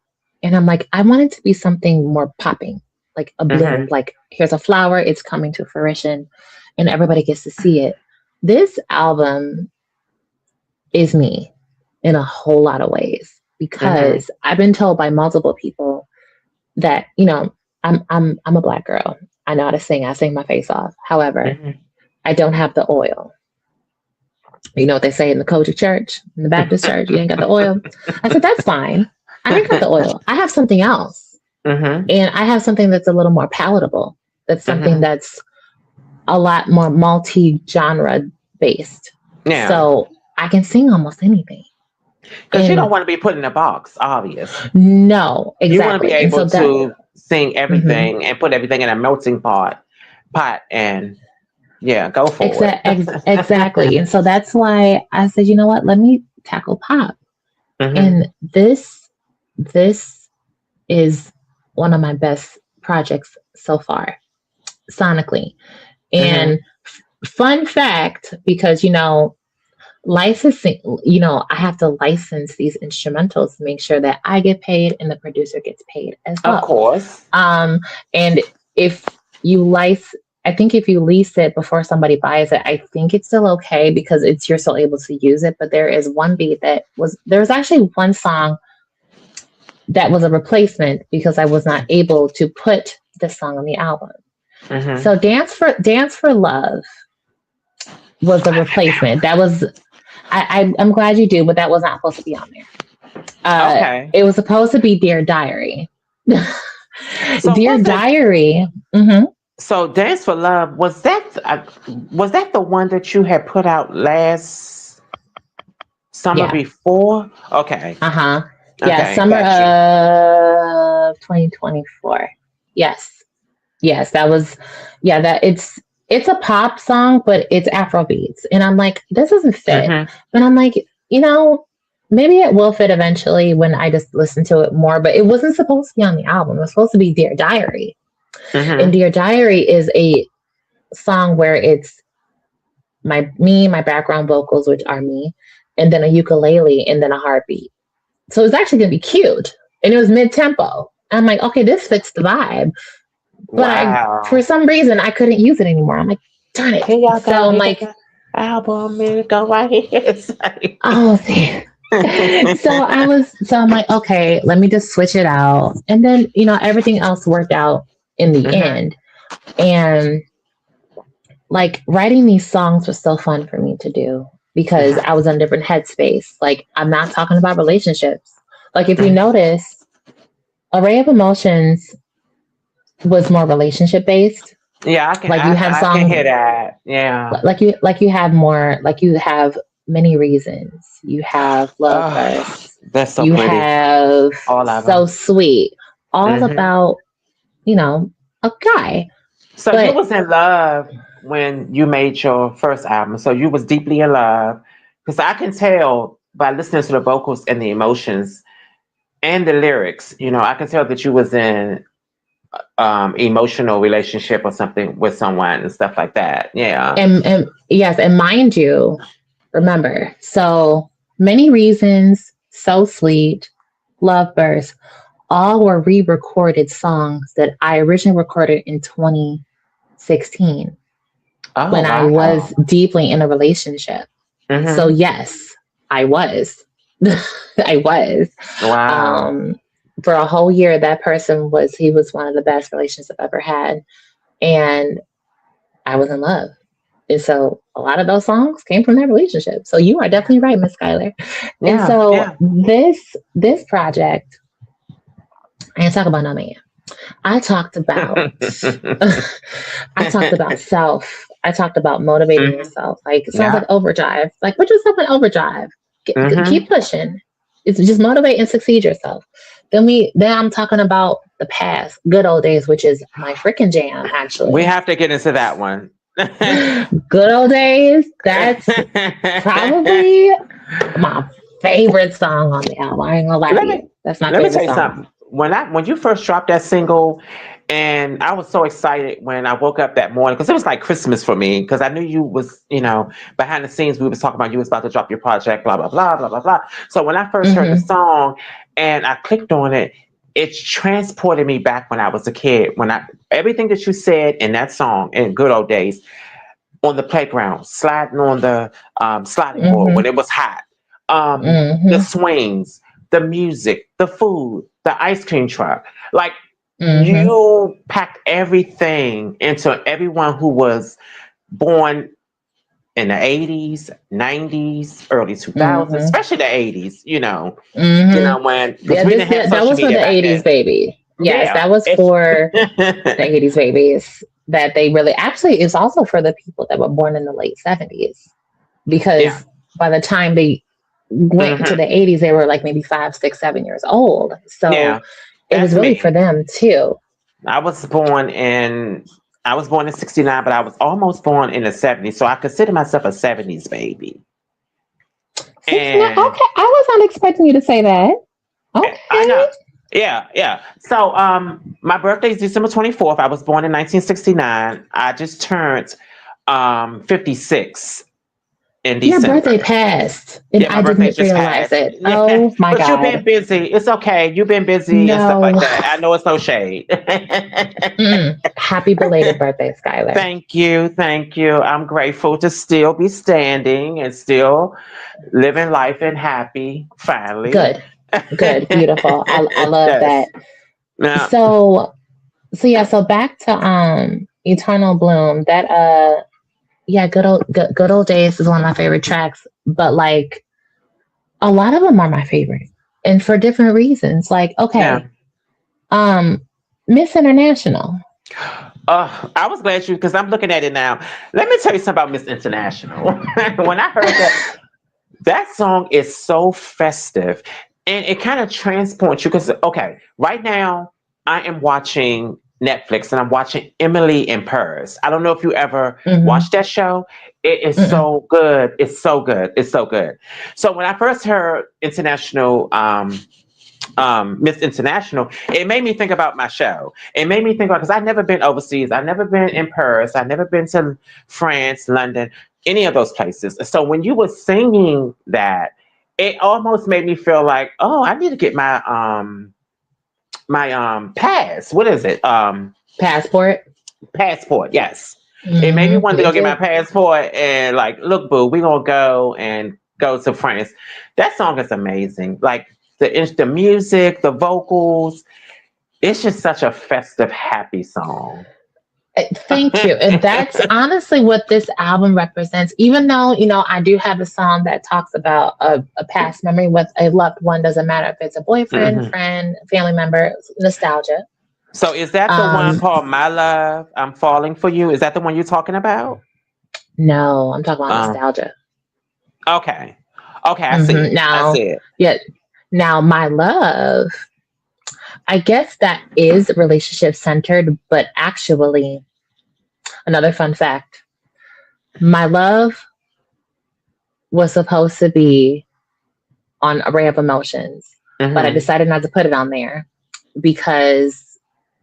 And I'm like, I want it to be something more popping, like a bloom. Like, here's a flower, it's coming to fruition, and everybody gets to see it. This album is me in a whole lot of ways, because I've been told by multiple people that, I'm a Black girl. I know how to sing. I sing my face off. However, I don't have the oil. You know what they say in the Kojic church, in the Baptist church, you ain't got the oil. I said, that's fine. I ain't got the oil. I have something else. And I have something that's a little more palatable. That's something that's a lot more multi-genre based. Yeah. So I can sing almost anything. Because you don't want to be put in a box, obvious. No, exactly. You want to be able to sing everything and put everything in a melting pot and... yeah, go for it. Exactly. And so that's why I said, you know what, let me tackle pop. And this is one of my best projects so far, sonically. And fun fact, because, licensing, I have to license these instrumentals to make sure that I get paid and the producer gets paid as well. Of course. And if you I think if you lease it before somebody buys it, I think it's still okay because you're still able to use it. But there is one beat there's actually one song that was a replacement because I was not able to put this song on the album. So Dance for Love was a replacement. That was, I'm glad you do, but that was not supposed to be on there. Okay. It was supposed to be Dear Diary. So Dear was it? Diary. Hmm. So Dance for Love was that the one that you had put out last summer Yeah. before? Okay, Uh-huh. Yeah, okay, summer got you. of 2024. Yes. Yes, that was yeah, that it's a pop song, but it's Afro beats. And I'm like, this doesn't fit. Mm-hmm. But I'm like, you know, maybe it will fit eventually when I just listen to it more. But it wasn't supposed to be on the album. It was supposed to be Dear Diary. And Mm-hmm. Dear Diary is a song where it's my background vocals, which are me, and then a ukulele and then a heartbeat. So it's actually gonna be cute. And it was mid tempo. I'm like, okay, this fits the vibe. But for Wow. some reason, I couldn't use it anymore. I'm like, darn it. Here y'all go. So I'm Here go like, the album. Here it go right here. oh, see. So I'm like, okay, let me just switch it out. And then, everything else worked out in the Mm-hmm. end. And like writing these songs was so fun for me to do because Mm-hmm. I was in a different headspace. Like, I'm not talking about relationships. Like, if you Mm-hmm. notice, Array of Emotions was more relationship based. Yeah, Like, you have I can songs hear that. Yeah. like you have more, like you have many reasons, you have love Oh, bursts, that's so you pretty. have All of so them. sweet, all Hmm. about you know a guy. So you But was in love when you made your first album. So you was deeply in love, because I can tell by listening to the vocals and the emotions and the lyrics. I can tell that you was in emotional relationship or something with someone and stuff like that. Yeah. and yes, and mind you, remember, so many reasons, so sweet, love bursts, all were re-recorded songs that I originally recorded in 2016 Oh when I wow. was deeply in a relationship. So Hmm. yes, I was. I was. Wow. Um, for a whole year, that person he was one of the best relationships I've ever had. And I was in love. And so a lot of those songs came from that relationship. So you are definitely right, Miss Skylar. And Yeah. so Yeah. this project, I didn't talk about no man. I talked about I talked about self. I talked about motivating Hmm. yourself. Like songs like Yeah. Overdrive. Like put yourself in overdrive. Keep Hmm. pushing. It's just motivate and succeed yourself. Then I'm talking about the past, good old days, which is my freaking jam, We actually. have to get into that one. Good old days. That's probably my favorite song on the album. I ain't gonna lie to let you. me That's my let me tell favorite you song. something. When you first dropped that single, and I was so excited when I woke up that morning because it was like Christmas for me because I knew you was behind the scenes we was talking about you was about to drop your project, blah blah blah blah blah blah. So when I first heard the Hmm. song and I clicked on it, it transported me back when I was a kid. When I everything that you said in that song in Good Old Days, on the playground, sliding on the sliding board when Hmm. it was hot, the Hmm. swings, the music, the food, the ice cream truck. Like Hmm. you packed everything into everyone who was born in the 80s, 90s, early 2000s, Hmm. especially the 80s, Hmm. when, because Yeah, we didn't have that social was for media the back 80s, then. baby. Yes, Yeah. that was It's, for the 80s babies that they really actually it's also for the people that were born in the late 70s yeah. because by the time they went into Hmm. the 80s they were like maybe 5, 6, 7 years old. So Yeah. it That's was really for me. them too. I was born in I was born in 69, but I was almost born in the 70s. So I consider myself a 70s baby. 69. And Okay, I was not expecting you to say that. I Okay. know. Yeah, yeah. So my birthday is December 24th. I was born in 1969. I just turned 56 in Your birthday December. passed and Yeah, my I birthday's didn't just realize passed. it. Yeah, Oh my but you've been God. busy. It's okay. You've been busy and stuff like No. that. I know it's no shade. Happy belated birthday, Skylar. Thank you. Thank you. I'm grateful to still be standing and still living life and happy, finally. Good. Good. Beautiful. I love Yes. that. Now, So yeah, so back to Eternal Bloom. That yeah, good old days is one of my favorite tracks, but like a lot of them are my favorite. And for different reasons. Like, yeah. okay, um Miss International. I was glad you because I'm looking at it now. Let me tell you something about Miss International. When I heard that song is so festive, and it kind of transports you because okay, right now I am watching Netflix and I'm watching Emily in Paris. I don't know if you ever Mm-hmm. watched that show. It is Mm-mm. so good. It's so good. It's so good. So when I first heard International Miss International, it made me think about my show. It made me think about because I've never been overseas. I've never been in Paris. I've never been to France, London, any of those places. So when you were singing that, it almost made me feel like, oh, I need to get my pass. What is it? Passport. Passport. Yes. It made me Mm-hmm. want to Me go get my too. passport and like, look, boo, we gonna go and go to France. That song is amazing. Like the music, the vocals, it's just such a festive, happy song. Thank you. And that's honestly what this album represents. Even though, I do have a song that talks about a past memory with a loved one, doesn't matter if it's a boyfriend, Mhm. friend, family member, nostalgia. So is that the one Um, called My Love? I'm Falling for You. Is that the one you're talking about? no, I'm talking about Um, nostalgia. okay. Okay, I see it. I Now, see it. yeah, now my love, I guess that is relationship centered, but actually, another fun fact, my love was supposed to be on Array of Emotions, but I Hmm. decided not to put it on there because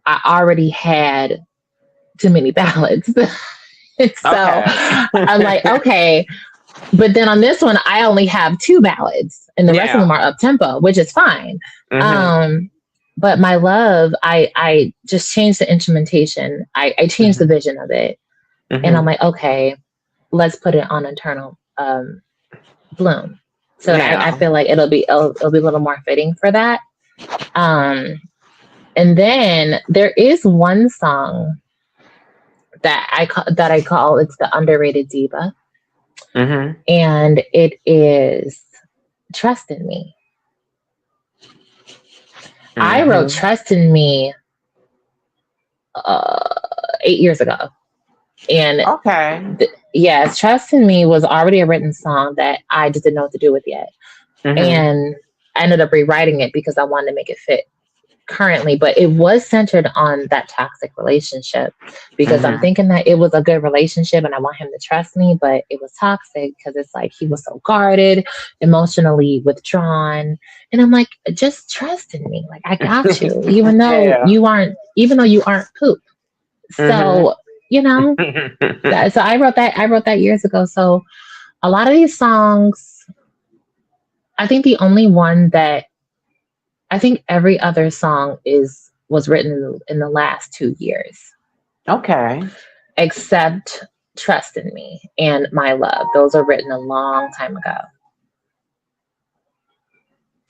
I already had too many ballads. So Okay. I'm like, okay. But then on this one, I only have two ballads and the rest of them Yeah. are up tempo, which is fine. Hmm. Um, but my love, I just changed the instrumentation. I changed the Hmm. vision of it. And I'm Hmm. like, okay, let's put it on Eternal Bloom. So I Yeah. feel like it'll be a little more fitting for that. Um, and then there is one song that I call it's the underrated diva, Hmm. and it is Trust in Me. I wrote Hmm. Trust in Me uh, 8 years ago, and Okay. yes, Trust in Me was already a written song that I just didn't know what to do with yet, Hmm. and I ended up rewriting it because I wanted to make it fit currently, but it was centered on that toxic relationship because I'm Hmm. thinking that it was a good relationship and I want him to trust me, but it was toxic because it's like he was so guarded, emotionally withdrawn. And I'm like, just trust in me. Like I got you, Yeah. even though you aren't poop. Hmm. So, you know, so I wrote that years ago. So a lot of these songs, I think the only one that I think every other song is was written in the last 2 years, Okay. except Trust in Me and My Love. Those are written a long time ago.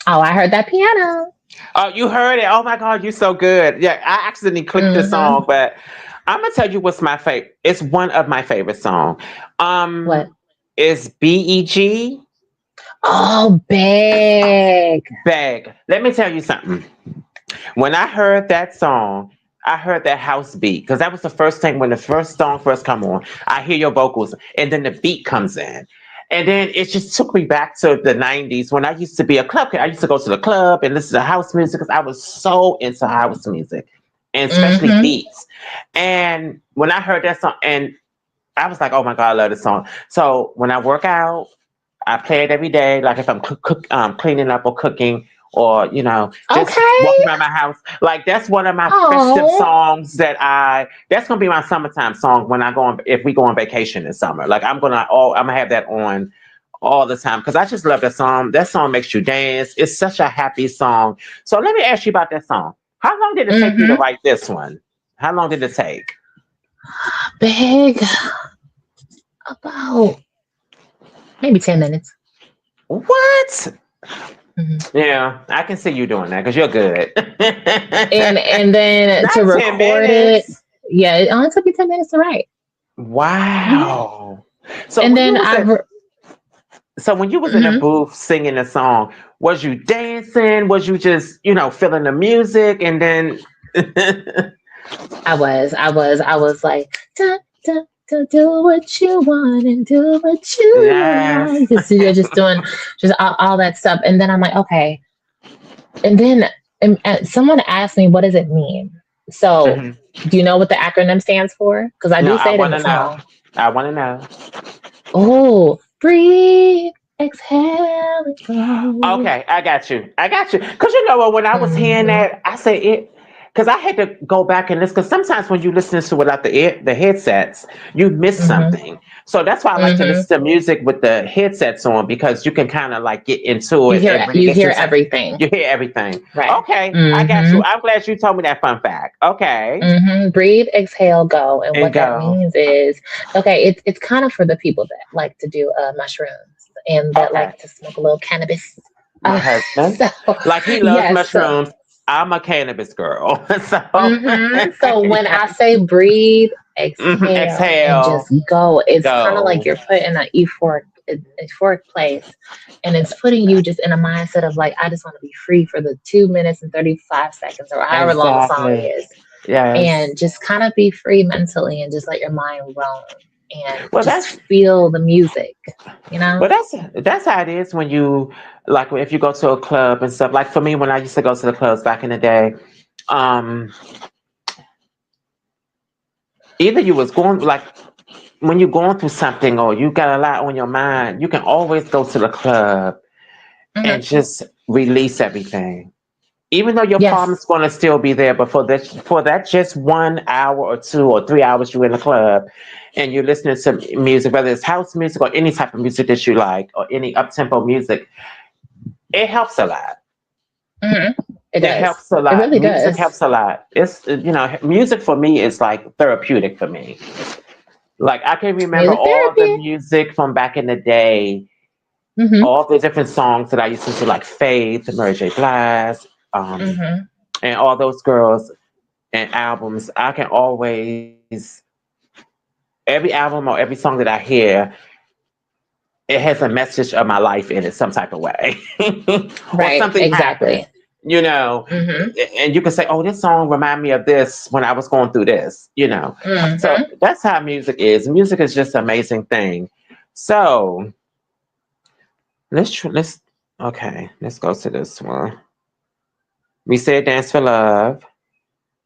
Oh, I heard that piano. Oh, you heard it. Oh my God, you're so good. Yeah, I accidentally clicked the Mm-hmm. song, but I'm gonna tell you what's my favorite. It's one of my favorite songs. What? Is BEG Oh, big. Bag. Let me tell you something. When I heard that song, I heard that house beat because that was the first thing when the first song first come on. I hear your vocals, and then the beat comes in. And then it just took me back to the 90s when I used to be a club kid. I used to go to the club and listen to house music because I was so into house music and especially Mm-hmm. beats. And when I heard that song, and I was like, oh my God, I love this song. So when I work out, I play it every day. Like if I'm cleaning up or cooking or, just Okay. walking around my house. Like that's one of my festive Oh. songs that's going to be my summertime song when if we go on vacation in summer. Like I'm going to have that on all the time because I just love that song. That song makes you dance. It's such a happy song. So let me ask you about that song. How long did it take you to Mm-hmm. write this one? How long did it take? Big. About maybe 10 minutes. What? Mm-hmm. Yeah, I can see you doing that because you're good. And then to Not 10 record it, minutes. yeah, it only took me 10 minutes to write. Mhm. Wow. So And when you then was at so when you was in the mhm. booth singing the song, was you dancing? Was you just, feeling the music and then I was like, do what you want and do what you Yes. like. Just you're just doing just all that stuff, and then I'm like, okay. And then someone asked me, what does it mean? So, Mhm. do you know what the acronym stands for? Because I No, do I say it in want the to know. song. I want to know. Oh, breathe, exhale, and go. Okay, I got you. I got you. Because you know what? When I was hearing Hmm. that, I said it. Because I had to go back and listen. Because sometimes when you listen to it without the headsets, you miss Hmm. something. So that's why I like to Hmm. listen to music with the headsets on because you can kind of like get into You it hear and really you get hear to something. everything, You hear everything. right? Okay, I got Hmm. you. I'm glad you told me that fun fact. Okay, Breathe, exhale, go. And and what that go. means is, okay, it's kind of for the people that like to do mushrooms and that Okay, like to smoke a little cannabis. my Uh, husband, so like he loves yes, so mushrooms. I'm a cannabis girl, so so when I yes. say breathe, Mhm. exhale, and just Exhale, go, it's kind of like go. you're put in an euphoric place, and it's putting you just in a mindset of like, I just want to be free for the 2 minutes and 35 seconds or however long the song Exactly. is, Yes. and just kind of be free mentally and just let your mind roam and Well, just that's feel the music, you know? well, that's how it is when you like if you go to a club and stuff. Like for me, when I used to go to the clubs back in the day, um, either you was going like when you're going through something or you got a lot on your mind, you can always go to the club and Hmm. just release everything. Even though your Yes, problem's going to still be there, but for that just 1 hour or 2 or 3 hours you're in the club and you're listening to music, whether it's house music or any type of music that you like or any up tempo music, it helps a lot. hmm it It does. helps a It lot. really Music does. helps a lot. It's music for me is like therapeutic for me. Like I can remember Music all the therapy. music from back in the day, Hmm. all the different songs that I used to listen to, like Faith, Mary J. Blige, Hmm. and all those girls and albums. I can always every album or every song that I hear, it has a message of my life in it some type of way, or Right, something happened. exactly. You know, Hmm. and you can say, "Oh, this song remind me of this when I was going through this." So Hmm. that's how music is. Music is just an amazing thing. So let's okay. Let's go to this one. We said dance for love.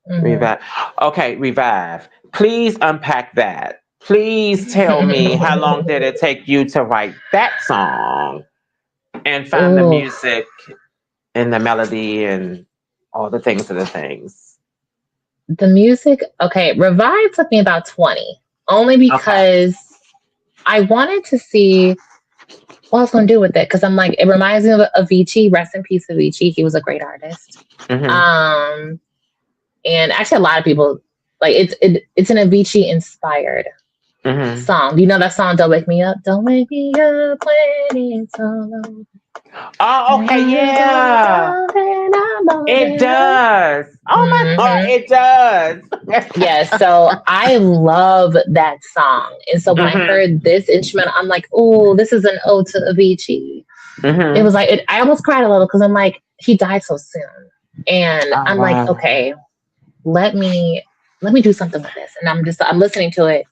Hmm. Revive. Okay, revive. Please unpack that. Please tell me how long did it take you to write that song and find the Oh, music and the melody and all the things of the things. the music. Okay, Revive took me about 20, only Okay. because I wanted to see what I was going to do with it. Because I'm like, it reminds me of Avicii. Rest in peace, Avicii. He was a great artist. Mhm. Um, and actually, a lot of people like it's an Avicii inspired Mhm. song. Do you know that song? Don't wake me up. Don't wake me up when it's all over. Oh, And okay. I don't Yeah. know that I'm It over. does. Oh my God, Hmm. it does. Yes, so I love that song. And so when I Mhm. heard this instrument, I'm like, oh, this is an ode to Avicii. It was Mhm. like, I almost cried a little because I'm like, he died so soon. And Oh I'm like, wow. okay, let me do something with this. And I'm listening to it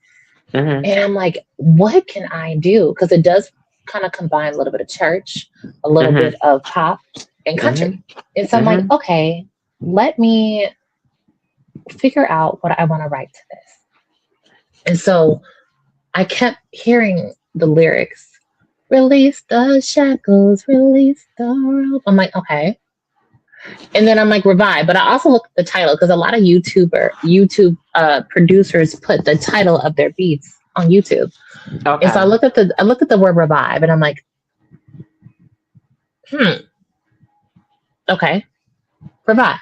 Mhm. and I'm like, what can I do? Because it does kind of combine a little bit of church, a little bit Mhm. of pop and country. Mhm. And so I'm like, Mhm. okay, let me figure out what I want to write to this. And so I kept hearing the lyrics, release the shackles, release the rope. I'm like, okay. And then I'm like, revive. But I also looked at the title because a lot of YouTube producers put the title of their beats on YouTube. And so Okay. I looked at the word revive and I'm like, hmm, okay, revive.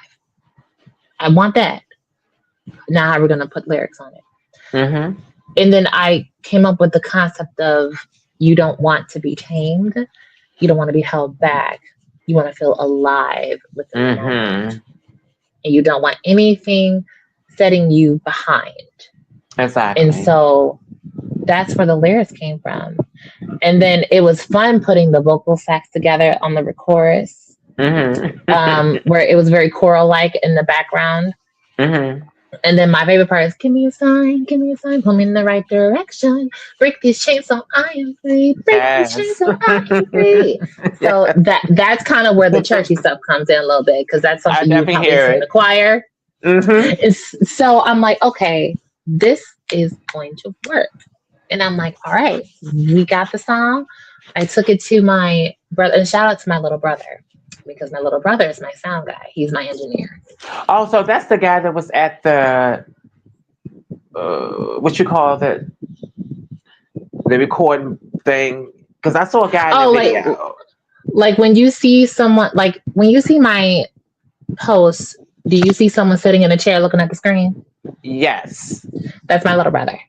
I want that. Now how are we gonna put lyrics on it? Mhm. And then I came up with the concept of you don't want to be tamed, you don't want to be held back, you want to feel alive within the moment, Mhm. and you don't want anything setting you behind. And Exactly. so that's where the lyrics came from. And then it was fun putting the vocal sax together on the chorus, Mhm. where it was very choral like in the background. Mm-hmm. And then my favorite part is give me a sign, pull me in the right direction. Break these chains so I am free. Break these chains Yes. so I am free. So that's kind of where the churchy stuff comes in a little bit because that's I something you definitely probably hear see in the it. choir. Mm-hmm. So I'm like, okay, this is going to work. And I'm like, all right, we got the song. I took it to my brother, and shout out to my little brother because my little brother is my sound guy. He's my engineer. Oh, so that's the guy that was at the what you call the recording thing? Because I saw a guy in the Oh, video. like when you see someone, like when you see my post, do you see someone sitting in a chair looking at the screen? Yes. That's my little brother.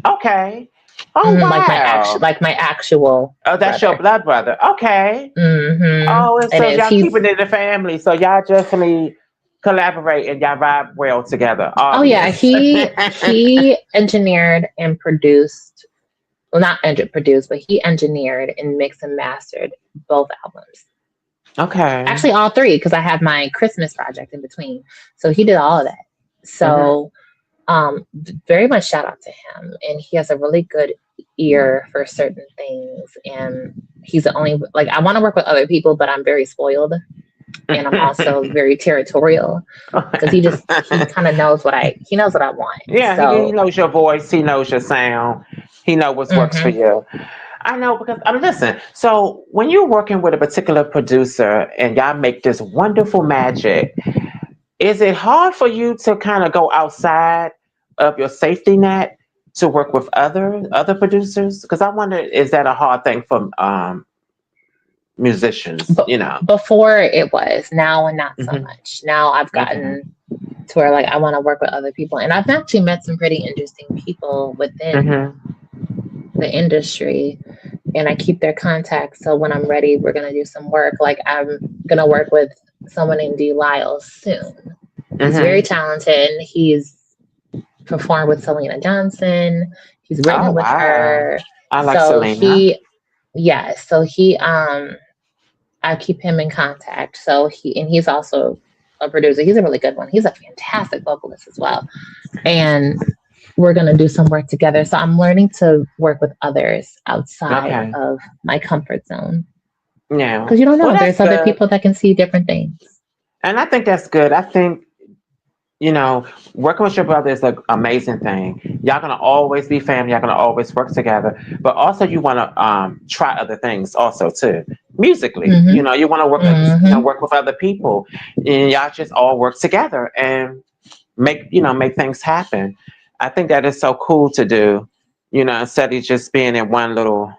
Okay. Oh wow. Like my actual. Oh, that's brother. your blood brother. Okay. Mm-hmm. Oh, and It so is. y'all keeping it in the family. So y'all definitely collaborate and y'all vibe well together. Oh yeah, Obvious. he engineered and produced. Well, not produced, but he engineered and mixed and mastered both albums. Okay. Actually, all three because I have my Christmas project in between. So he did all of that. Mm-hmm. So very much shout out to him, and he has a really good ear for certain things, and he's the only like I want to work with other people, but I'm very spoiled, and I'm also very territorial because he kind of knows what I want. Yeah, he So knows your voice. He knows your sound. He knows what works for mhm. you. I know because I mean, listen. So when you're working with a particular producer and y'all make this wonderful magic, is it hard for you to kind of go outside of your safety net to work with other producers? Because I wonder, is that a hard thing for musicians? But before it was, now and not so Hmm. much. Now I've Okay. gotten to where like I want to work with other people, and I've actually met some pretty interesting people within Hmm. the industry, and I keep their contacts. So when I'm ready, we're gonna do some work. Like I'm gonna work with someone named D. Lyle soon. He's very Hmm. talented. He's performed with Selena Johnson. He's Oh written with wow, her. I like So Selena. he I keep him in contact. So he's also a producer. He's a really good one. He's a fantastic vocalist as well. And we're going to do some work together. So I'm learning to work with others outside Okay. of my comfort zone. Yeah. Because you don't Well, know, that's there's other good, people that can see different things. and I think that's good. I think working with your brother is an amazing thing. Y'all gonna always be family. Y'all gonna always work together. But also, you want to try other things also too. Musically, Mm-hmm. you want to work Mm-hmm. work with other people, and y'all just all work together and make things happen. I think that is so cool to do. Instead of just being in one little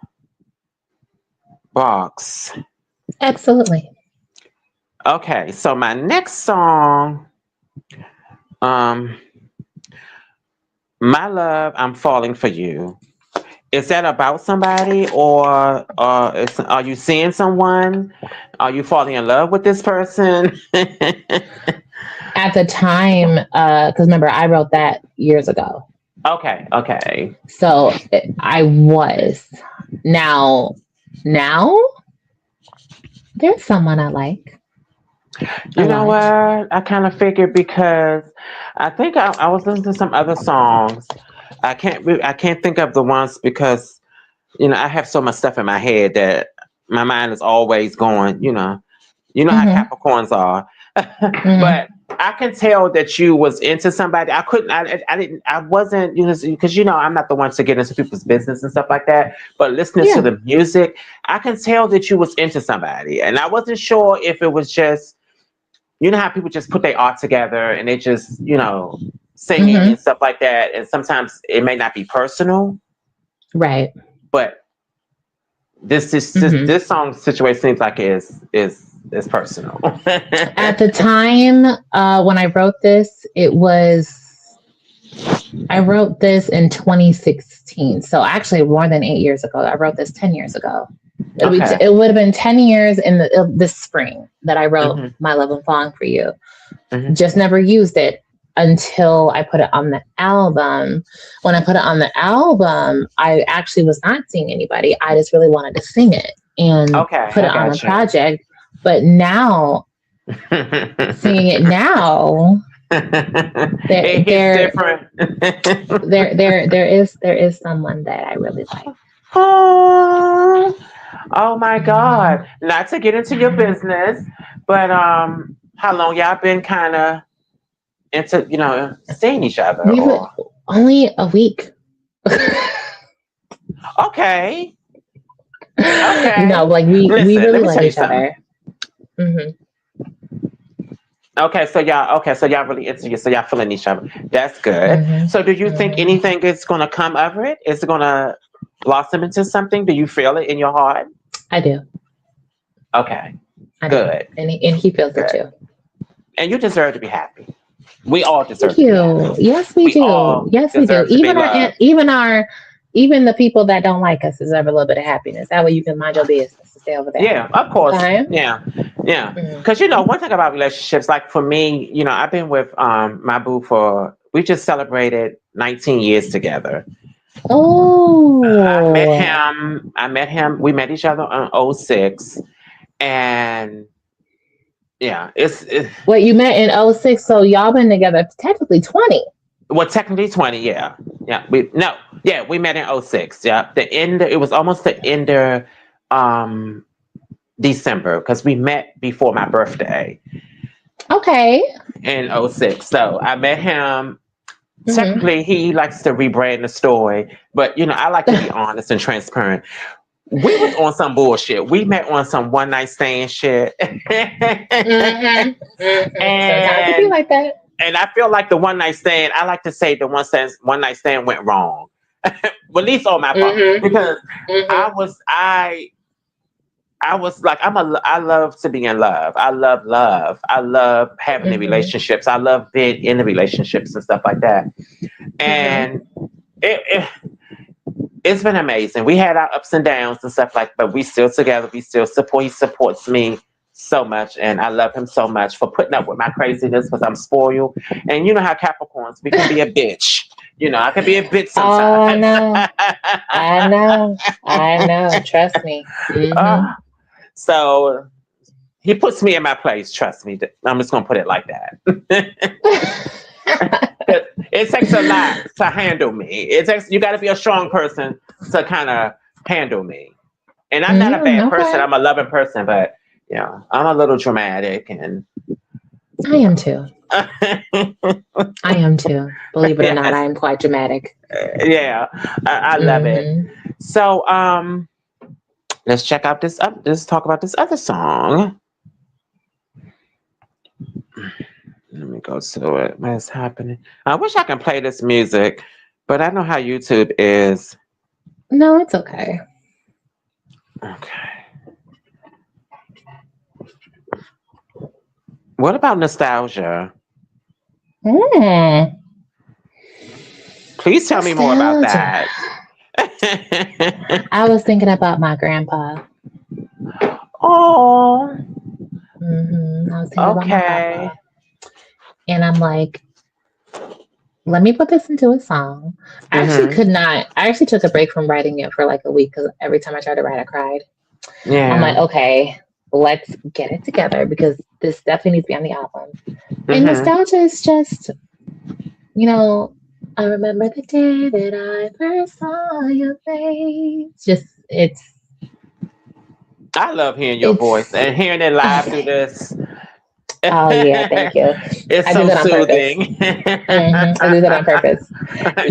box. Absolutely. Okay, so my next song, um, "My Love, I'm Falling for You." Is that about somebody, or are you seeing someone? Are you falling in love with this person? At the time, because remember, I wrote that years ago. Okay, okay. So I was. Now, there's someone I like a You know lot. what? I kind of figured because I think I was listening to some other songs. I can't think of the ones because I have so much stuff in my head that my mind is always going. How Mm-hmm. Capricorns are. Mm-hmm. But I can tell that you was into somebody. I couldn't. I didn't. I wasn't. Because I'm not the one to get into people's business and stuff like that. But listening to Yeah. the music, I can tell that you was into somebody, and I wasn't sure if it was just how people just put their art together and they just singing Mm-hmm. and stuff like that. And sometimes it may not be personal, Right. but Mm-hmm. this song situation seems like is personal. At the time when I wrote this, I wrote this in 2016. So actually more than 8 years ago. I wrote this 10 years ago. Okay. It would have been 10 years in this spring that I wrote Hmm. My Love and Falling for You. Hmm. Just never used it until I put it on the album. When I put it on the album, I actually was not seeing anybody. I just really wanted to sing it and Okay, put I it on the got you. project. But now, singing it now, It hits there different. there is someone that I really like. Oh, oh my Hmm. God. Not to get into your business, but how long y'all been kind of into, seeing each other We've or only a week. okay. No, Okay. like we Listen, let really me like tell you each something. other. Hmm. Okay, so y'all really into you, so y'all feeling each other. That's good. Hmm. So do you think Hmm. anything is gonna come of it? Is it gonna blossom into something? Do you feel it in your heart? I do. Okay. I do. Good. And he feels it Good. too. And you deserve to be happy. We all Thank deserve to be you. happy. Yes, we We do. all Yes, we do. deserve to be loved. Even the people that don't like us deserve a little bit of happiness. That way you can mind your business and stay over there. Yeah, of course. Okay. Yeah, yeah. Because Hmm. one thing about relationships, like for me, I've been with my boo for we just celebrated 19 years together. I met Oh, him. I met him. We met each other on '06, and yeah, wait, you met in '06, so y'all been together technically 20. well technically 20. Yeah, yeah. We met in '06. Yeah, the end. It was almost the end of um December because we met before my birthday Okay. in '06. So I met him. Hmm. Technically, he likes to rebrand the story, but I like to be honest and transparent. We was on some bullshit. We met on some one night stand shit, Hmm. Hmm. Sometimes it be and like that. and I feel like the one night stand. I like to say the one night stand went wrong, but at least on my part Hmm. because Hmm. I was like I love to be in love. I love love. I love having the Hmm. relationships. I love being in the relationships and stuff like that. Hmm. And it's been amazing. We had our ups and downs and stuff but we still together. We still support. He supports me so much, and I love him so much for putting up with my craziness because I'm spoiled. And you know how Capricorns we can be a bitch. I can be a bitch Oh, I sometimes. know. I know. I know. Trust me. Hmm. Ah, so he puts me in my place. Trust me. I'm just gonna put it like that. It takes a lot to handle me. You got to be a strong person to kind of handle me. And I'm not a Mm, bad person. okay. I'm a loving person, but I'm a little dramatic and I am too. I am too. Believe it or not, I yes, am quite dramatic. yeah, I love it. Hmm. So let's check out this up. Let's talk about this other song. Let me go to it. What's happening? I wish I can play this music, but I know how YouTube is. No, it's okay. Okay. What about nostalgia? Mm, Please tell me more about nostalgia. that. I was thinking about my grandpa. Oh, I was thinking about my okay. papa. And I'm like, let me put this into a song. I actually Mm-hmm. could not. I actually took a break from writing it for like a week because every time I tried to write, I cried. I'm like, Yeah. okay, let's get it together because this definitely needs to be on the album. And Mm-hmm. nostalgia is just, you know, I remember the day that I first saw your face. Just, I love hearing your voice it's, and hearing it live through this. oh yeah, thank you. It's I did so that on purpose. soothing. I did that on purpose.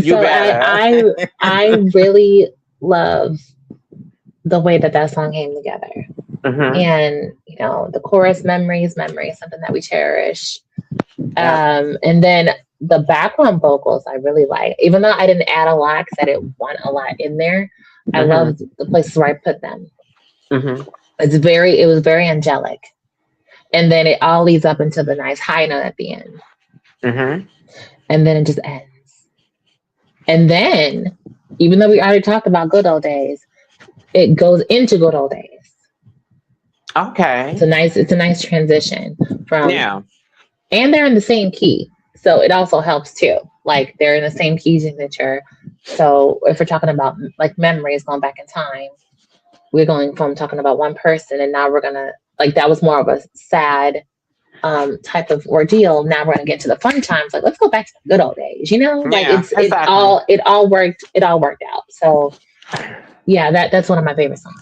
You So better. I really love the way that that song came together. Mm-hmm. And, the chorus memories, something that we cherish. Yep. And then the background vocals I really like, even though I didn't add a lot because I didn't want a lot in there. I Mm-hmm. loved the places where I put them. Mm-hmm. It was very angelic. And then it all leads up into the nice high note at the end. Mm-hmm. And then it just ends. And then, even though we already talked about good old days, it goes into good old days. Okay. It's a nice transition from, Yeah. and they're in the same key. So it also helps too. Like they're in the same key signature. So if we're talking about like memories going back in time, we're going from talking about one person and now we're gonna, like, that was more of a sad type of ordeal. Now we're gonna get to the fun times. Like, let's go back to the good old days. Like Yeah, exactly. it all worked out. So yeah, that's one of my favorite songs.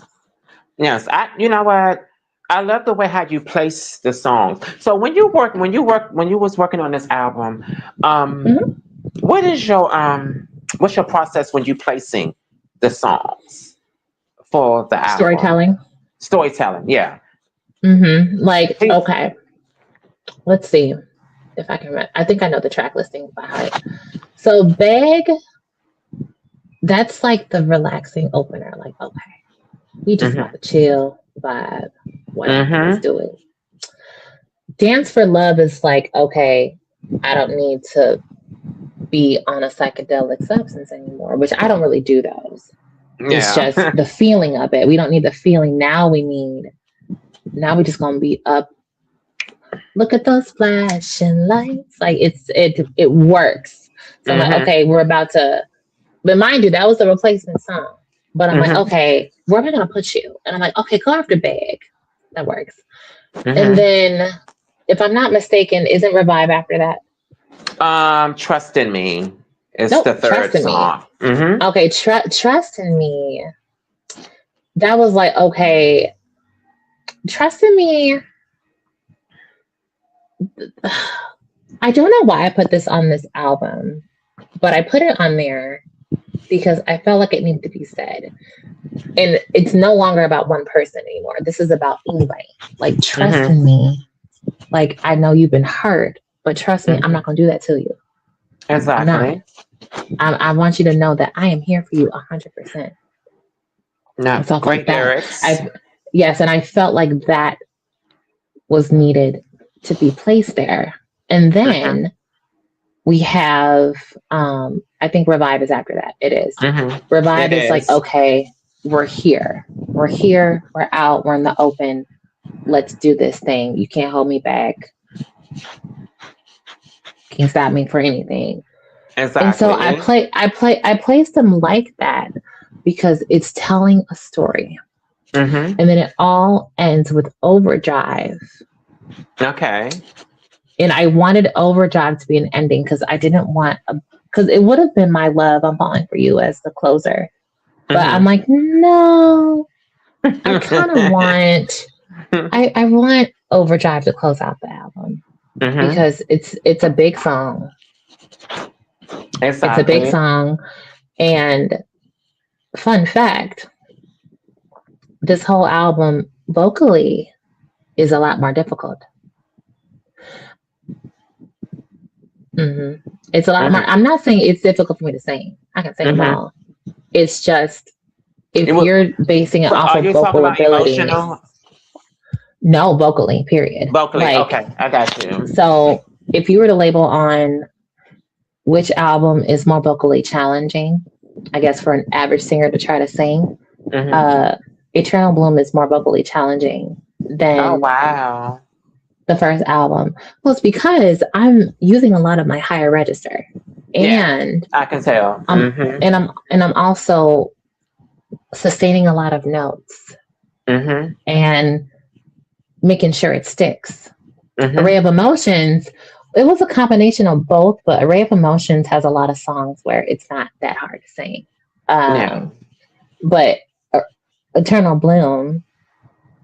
Yes, you know what? I love the way how you place the songs. So when you was working on this album, um, Mhm. what is what's your process when you placing the songs for the album? Storytelling. Storytelling, yeah. Like, See, okay, let's see if I can. I think I know the track listing by heart. So, Beg, that's like the relaxing opener. Like, okay, we just mm-hmm, about to chill, vibe, whatever. Let's mm-hmm, do it. Dance for Love is like, okay, I don't need to be on a psychedelic substance anymore, which I don't really do those. It's yeah, just the feeling of it. We don't need the feeling. Now we just gonna be up. Look at those flashing lights. Like it works. So I'm like, mm-hmm, okay, we're about to, but mind you, that was a replacement song. But I'm like, mm-hmm, okay, where am I gonna put you? And I'm like, okay, go after Bag. That works. And mm-hmm. then if I'm not mistaken, isn't Revive after that? Trust in Me is the Nope, third Trust in Me. song. Mm-hmm. Okay, Trust in Me. That was like, okay, Trust in Me. I don't know why I put this on this album, but I put it on there because I felt like it needed to be said. And it's no longer about one person anymore. This is about anybody. Like, trust Mm-hmm. in me. Like, I know you've been hurt, but trust me, I'm Mm-hmm. not going to do that to you. I'm not. Exactly. I want you to know that I am here for you 100%. No, And stuff like great that. lyrics. Yes, and I felt like that was needed to be placed there. And Mm-hmm. then we have, I think Revive is after that. It is. Mm-hmm. Revive It is like, is. okay, we're here. We're here. We're out. We're in the open. Let's do this thing. You can't hold me back. Can't stop me for anything. And so Exactly. I place them like that because it's telling a story. Mm-hmm. And then it all ends with Overdrive. Okay. And I wanted Overdrive to be an ending because I didn't want because it would have been My Love, I'm Falling for You as the closer. But I'm Mm-hmm. like, no, I kind of want I want Overdrive to close out the album Mm-hmm. because it's a big song. It's a big Exactly. song. And fun fact, this whole album vocally is a lot more difficult. hmm It's a lot more. Mm-hmm. I'm not saying it's difficult for me to sing. I can sing them Mm-hmm. all. It's just It if was, you're basing it so off are of you talking vocal about ability, emotional no vocally, period. vocally? Like, Okay, I got you. so if you were to label on which album is more vocally challenging, I guess for an average singer to try to sing, Mm-hmm. uh, Eternal Bloom is more vocally challenging Oh than wow. the first album. Well, it's because I'm using a lot of my higher register, Yeah, and I can tell. I'm Mm-hmm. I'm also sustaining a lot of notes Mm-hmm. and making sure it sticks. Array Mm-hmm. of Emotions, it was a combination of both, but Array of Emotions has a lot of songs where it's not that hard to sing. Yeah. But Eternal Bloom,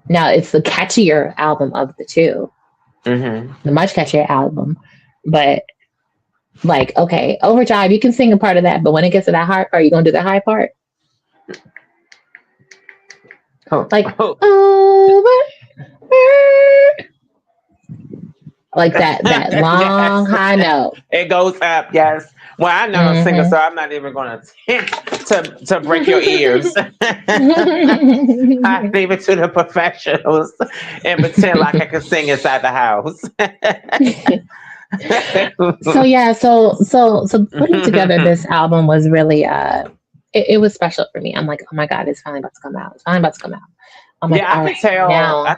now it's the catchier album of the two, Mm-hmm. the much catchier album. But like, okay, Overdrive, you can sing a part of that, but when it gets to that hard part, you gonna do the high part? Oh, Like, oh. over, like that long Yes, high note. it goes up. Yes. Well, I know a singer, hmm so I'm not even going to attempt to break your ears. I leave it to the professionals and pretend like I can sing inside the house. so yeah, so putting together this album was really it was special for me. I'm like, oh my god, it's finally about to come out. It's finally about to come out. I'm like, Yeah, I all can right, tell. now.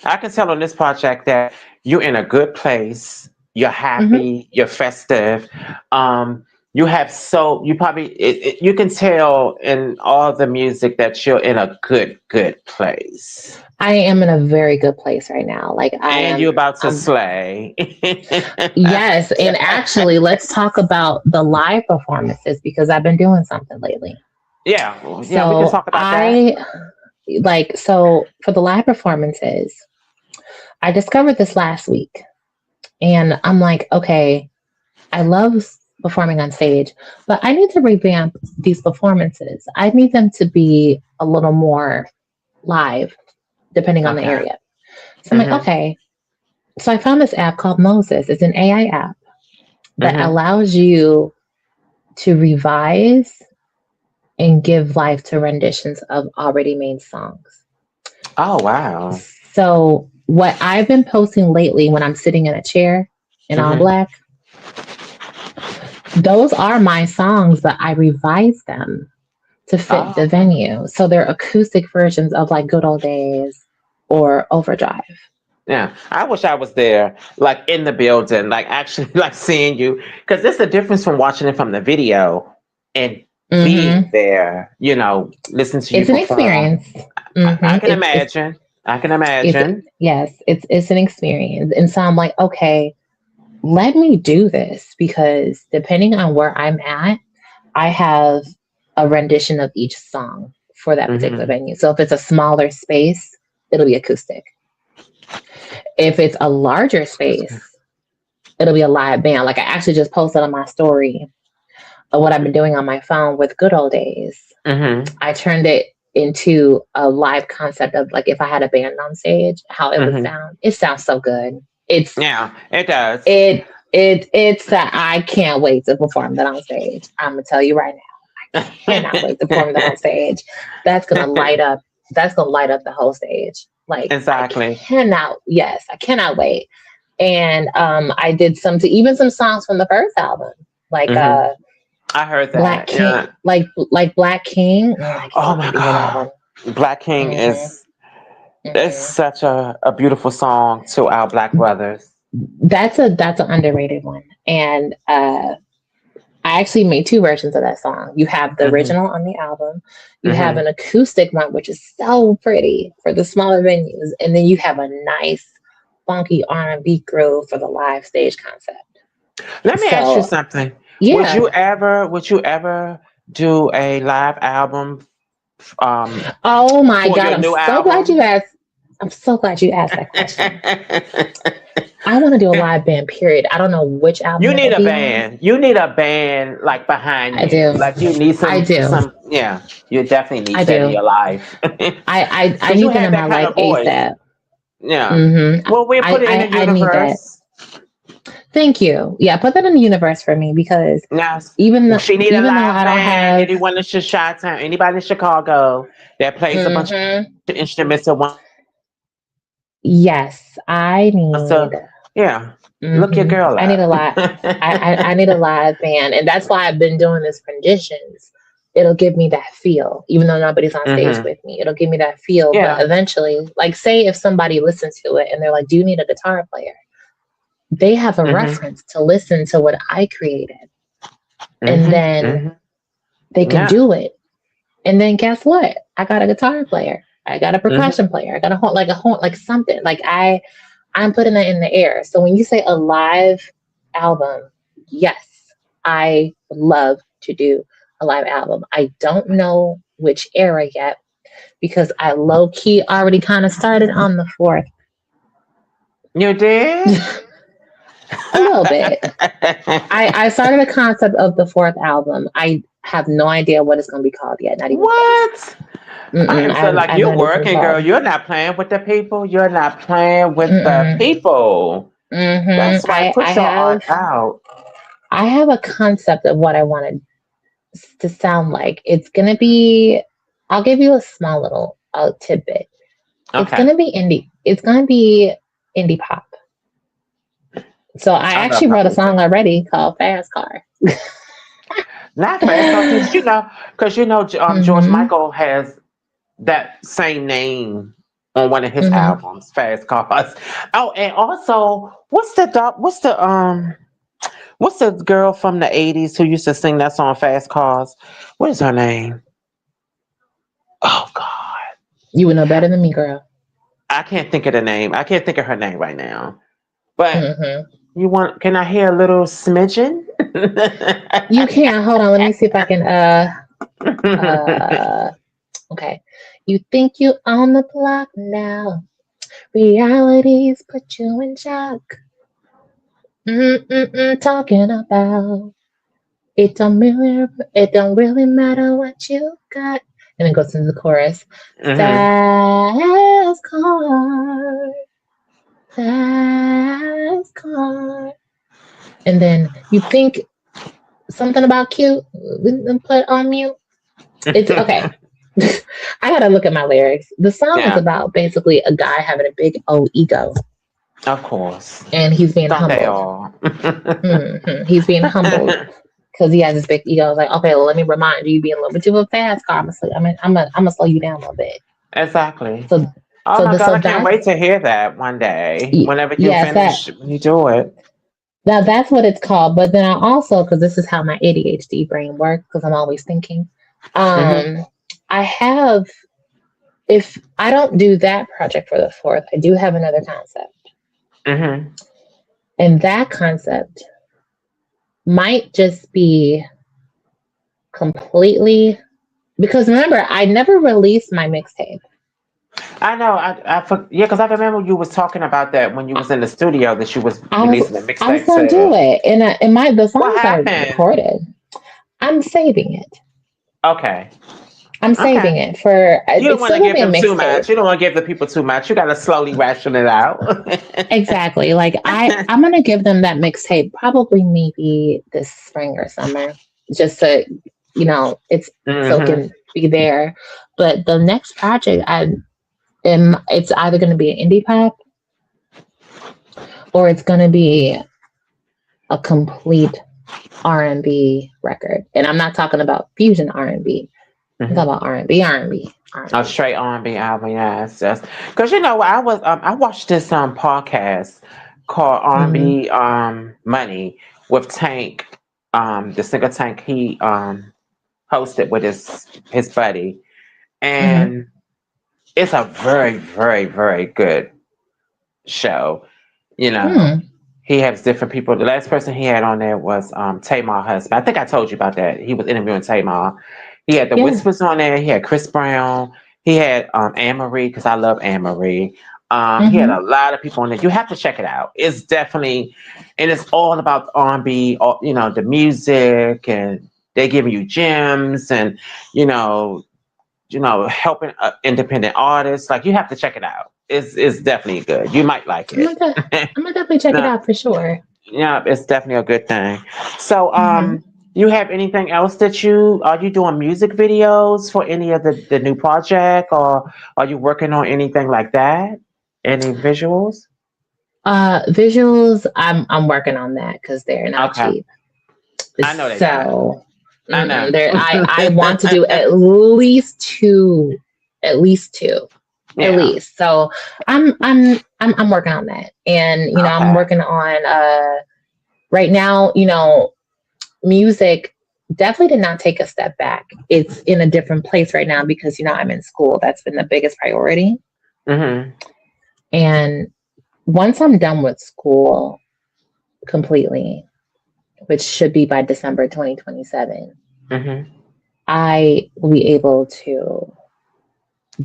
I can tell on this project that you're in a good place. You're hmm happy. You're festive. Um, you have you probably you can tell in all the music that you're in a good place. I am in a very good place right now. Like And you about to I'm slay. yes, and actually let's talk about the live performances because I've been doing something lately. Yeah, yeah, we can So talk about that. I so for the live performances, I discovered this last week and I'm like, okay, I love performing on stage, but I need to revamp these performances. I need them to be a little more live, depending on the Okay. area. So I'm like, Mhm. okay. So I found this app called Moses. It's an AI app that Mhm. allows you to revise and give life to renditions of already made songs. Oh wow. So what I've been posting lately when I'm sitting in a chair in all Mhm. black, those are my songs, but I revise them to fit Oh, the okay. venue. So they're acoustic versions of like Good Old Days or Overdrive. Yeah, I wish I was there, like in the building, like actually, like seeing you, because there's a difference from watching it from the video and being Hmm. there. Listen to you It's an perform. experience. I can It's imagine. I can it's imagine. yes, it's an experience. And so I'm like, okay, let me do this because depending on where I'm at, I have a rendition of each song for that particular Hmm. venue. So if it's a smaller space, it'll be acoustic. If it's a larger space, it'll be a live band. Like I actually just posted on my story of what I've been doing on my phone with Good Old Days. Hmm. I turned it into a live concept of like if I had a band on stage, how it would Hmm. sound. It sounds so good. It's Yeah, it does. it's that I can't wait to perform that on stage. I'm gonna tell you right now, I cannot wait to perform that on stage. That's gonna light up. That's gonna light up the whole stage. Like I Exactly. cannot. Yes, I cannot wait. And I did even some songs from the first album, like Hmm. I heard Black that. King, Yeah. like Black King. I Oh can't wait my to hear that God. one. Black King Hmm. is Hmm. such a beautiful song to our Black brothers. That's an underrated one, and I actually made two versions of that song. You have the Hmm. original on the album. You have Hmm. an acoustic one, which is so pretty for the smaller venues, and then you have a nice, funky R&B groove for the live stage concept. Let me ask you So something. yeah. Would you ever do a live album Oh my for God, your new album? I'm so glad you asked that question. I want to do a live band. Period. I don't know which album You need it'll a be on. band. You need a band like behind I you. do. Like you need I do. some yeah, you definitely need I that in do. your life. I Cuz you need that have in my that kind life of voice. ASAP. Yeah. Mm-hmm. Well, we'll put it in the I need that. universe. Thank you. Yeah, put that in the universe for me because Now, she need a even though live I don't band. have, Anyone in Chicago, anybody in Chicago that plays a bunch hmm, of instruments at once. yes, I need. So, yeah, look your girl I need up. a lot. I need a live band, and that's why I've been doing this for conditions. It'll give me that feel, even though nobody's on stage Hmm. with me. It'll give me that feel. But Yeah. eventually, like, say if somebody listens to it and they're like, "Do you need a guitar player?" They have a Hmm. reference to listen to what I created, and Hmm. then Hmm. they can Yeah. do it. And then guess what? I got a guitar player. I got a Hmm. percussion player. I got a horn, like something. I'm putting it in the air. So when you say a live album, yes, I would love to do a live album. I don't know which era yet because I low key already kind of started on the fourth. You did? A little bit. I started a concept of the fourth album. I have no idea what it's going to be called yet. Not even close. What? I am so like I have you're not even working, girl. involved. You're not playing with the people. You're not playing with the Mm-mm. people. That's right. I Put your art out. I have a concept of what I want to sound like. It's gonna be. I'll give you a small little tidbit. It's Okay. gonna be indie. It's gonna be indie pop. So I I love actually pop wrote a music. song already called Fast Car. Not fast car, because George Hmm. Michael has that same name on one of his Hmm. albums, Fast Cars. Oh, and also, what's the What's the girl from the '80s who used to sing that song "Fast Cars"? What is her name? Oh God, You would know better than me, girl. I can't think of the name. I can't think of her name right now. But Hmm. you want? Can I hear a little smidgen? You can't. Hold on. Let me see if I can. Uh. Okay. You think you own the block now? Realities put you in shock. Talking about it don't really matter what you got. And it goes into the chorus. Hmm. Fast car, fast car. And then you think something about cute, then put on mute. It's okay. I gotta look at my lyrics. The song is Yeah, about basically a guy having a big old ego of course. and he's being Don't they humbled. all? He's being humbled because he has this big ego. It's like, okay, well, let me remind you, you being a little bit too fast car. I'm gonna slow you down a little bit. Exactly. So, Oh so my the God, so I can't that's wait to hear that one day. Whenever you yes, finish, when you do it. that's what it's called. But then I also, because this is how my ADHD brain works, because I'm always thinking. Hmm. Um, I have, if I don't do that project for the fourth, I do have another concept, Hmm. and that concept might just be completely because remember, I never released my mixtape. I know. Yeah, because I remember you was talking about that when you was in the studio that you was I was releasing a I was mixtape gonna do too. it, and the What songs are happened? recorded. I'm saving it. Okay. I'm Okay. saving it for. You don't It's want still to gonna give be a them too mixtape. much. You don't want to give the people too much. You got to slowly ration it out. Exactly. Like I'm gonna give them that mixtape probably maybe this spring or summer, just so it's so it Hmm. can be there. But the next project, it's either gonna be an indie pop or it's gonna be a complete R&B record. And I'm not talking about fusion R&B. I'm Hmm. talking about R&B, R&B, A R&B. straight R&B album, yes, yes. Because I watched this podcast called Mm-hmm. R&B Money with Tank, the singer Tank. He hosted with his buddy, Mm-hmm. and it's a very, very, very good show. You know, Mm. he has different people. The last person he had on there was Tamar husband. I think I told you about that. He was interviewing Tamar. He had the Yeah. Whispers on there. He had Chris Brown. He had Anne Marie because I love Anne Marie. He had Mm-hmm. a lot of people on there. You have to check it out. It's definitely, and it's all about R&B. The music, and they give you gems, and you know, helping independent artists. Like you have to check it out. It's definitely good. You might like I'm it. gonna, I'm gonna definitely check it No, out for sure. yeah, it's definitely a good thing. So, Mm-hmm. you have anything else that are you doing music videos for any of the new project, or are you working on anything like that? Any visuals? Visuals, I'm working on that because they're not Okay, cheap. I know they're not. So I know. there, I want to do at least two, at least two, at Yeah. least. So I'm working on that, and I'm Okay. working on right now. Music definitely did not take a step back. It's in a different place right now because I'm in school. That's been the biggest priority, Mhm. and once I'm done with school completely, which should be by December 2027, Mhm. I will be able to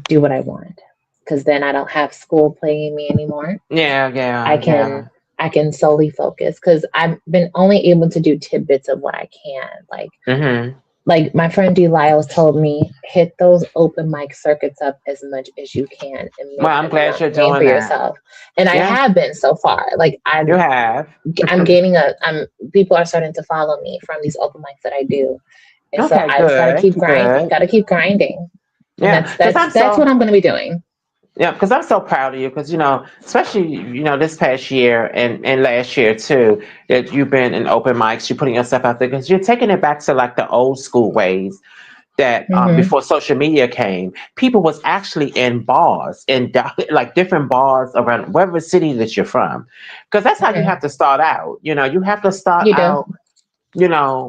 do what I want because then I don't have school playing me anymore. Yeah. I Yeah. can Yeah. I can solely focus because I've been only able to do tidbits of what I can. Mhm. Like my friend D. Lyles told me, hit those open mic circuits up as much as you can and Well, make I'm them glad you're name for doing that. yourself. And I Yeah, have been so far. Like you have. I'm gaining I'm people are starting to follow me from these open mics that I do. And so Okay. I just gotta Good. keep grinding, Good. gotta keep grinding. And Yeah, because that's what I'm gonna be doing. I'm so proud of you because especially this past year and last year too, that you've been in open mics, you're putting yourself out there because you're taking it back to like the old school ways. that Mm-hmm. before social media came, people was actually in bars, in like different bars around whatever city that you're from, because that's how you Mm-hmm. have to start out. You have to start You do. out,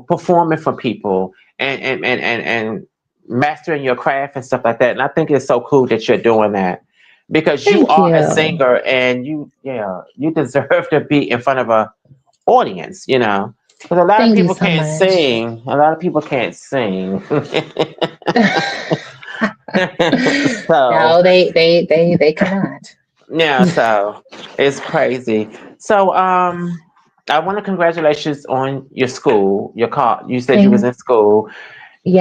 performing for people and mastering your craft and stuff like that. And I think it's so cool that you're doing that because you Thank are a you. singer and you deserve to be in front of a audience. Because a lot of Thank you people so can't much. sing. A lot of people can't sing. So No, they cannot. yeah, so it's crazy. So I want to congratulations on your school. You said you was Thank in school,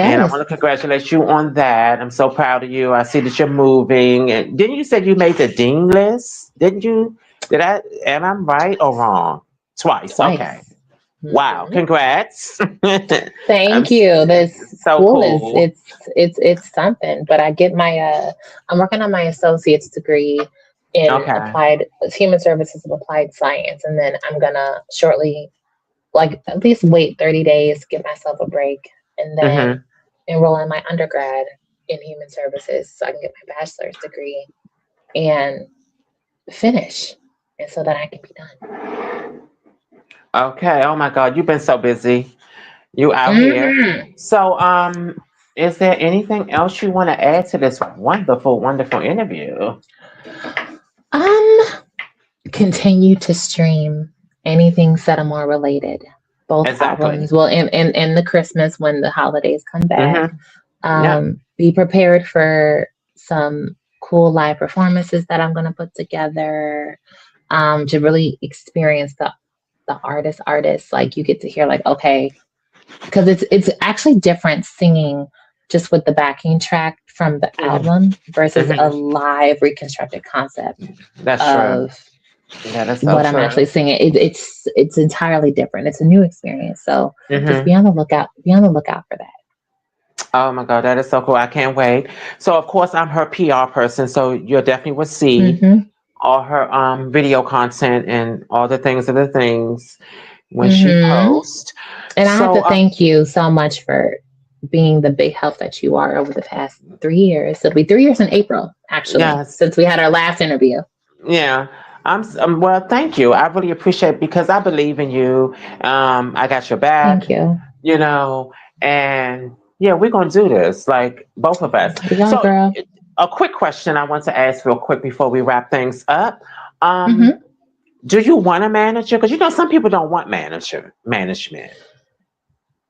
and I yes. want to congratulate you on that. I'm so proud of you. I see that you're moving. And didn't you say you made the dean list? Didn't you? Did I? Am I right or wrong? Twice. Okay. Twice. Wow. Hmm. Congrats. I'm Thank s- you. This so school is cool. it's something. But I get my I'm working on my associate's degree in Okay. applied human services of applied science, and then I'm gonna shortly, like at least wait 30 days, give myself a break, and then Hmm. enroll in my undergrad in human services so I can get my bachelor's degree and finish, and so that I can be Okay. Oh my God, you've been so busy. You out here. done. So, is there anything else you want to add to this wonderful, wonderful interview? Um, continue to stream anything Sette Amoure related. Both Exactly. albums. Well, in the Christmas when the holidays come back. Mm-hmm. Yeah. Be prepared for some cool live performances that I'm going to put together. To really experience the artist. Like you get to hear like, okay, because it's actually different singing just with the backing track from the Mm-hmm. album versus a Mm-hmm. live reconstructed concept That's true. of Yeah, that's so what I'm true. actually singing. It's entirely different. It's a new experience. So just Mm-hmm. be on the lookout. Be on the lookout for that. Oh my God, that is so cool. I can't wait. So, of course, I'm her PR person, so you definitely will see Mm-hmm. all her video content and all the things when she Mm-hmm. posts. And I have So, to thank you so much for being the big help that you are over the past 3 years. It'll be 3 years in April, actually, yes, since we had our last interview. yeah. Well, thank you. I really appreciate because I believe in you. I got your Thank back, you. you know, and yeah, we're gonna do this, like both of us. We are, So, girl. a quick question I want to ask real quick before we wrap things up. Um, Mm-hmm. do you want a manager? Because some people don't want management.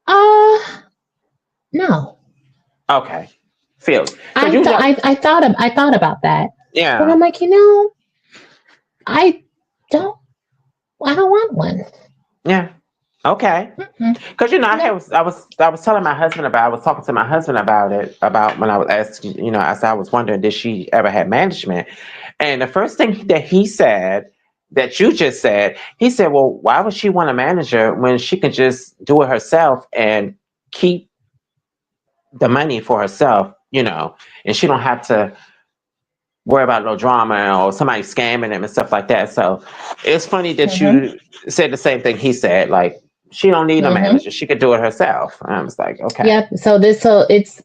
Uh, no. Okay, feel because I you thought have, I thought about that, but yeah. I'm like, I don't I don't want one. Yeah. Okay. Mm-mm. Because No. I was telling my husband about I was talking to my husband about it about when I was asking I was wondering did she ever had management, and the first thing that he said that you just said he said, well, why would she want a manager when she can just do it herself and keep the money for herself, and she don't have to worry about no drama or somebody scamming them and stuff like that. So it's funny that Mm-hmm. you said the same thing he said. Like she don't need a Mm-hmm. manager; she could do it herself. And I was like, okay, Yep. So it's,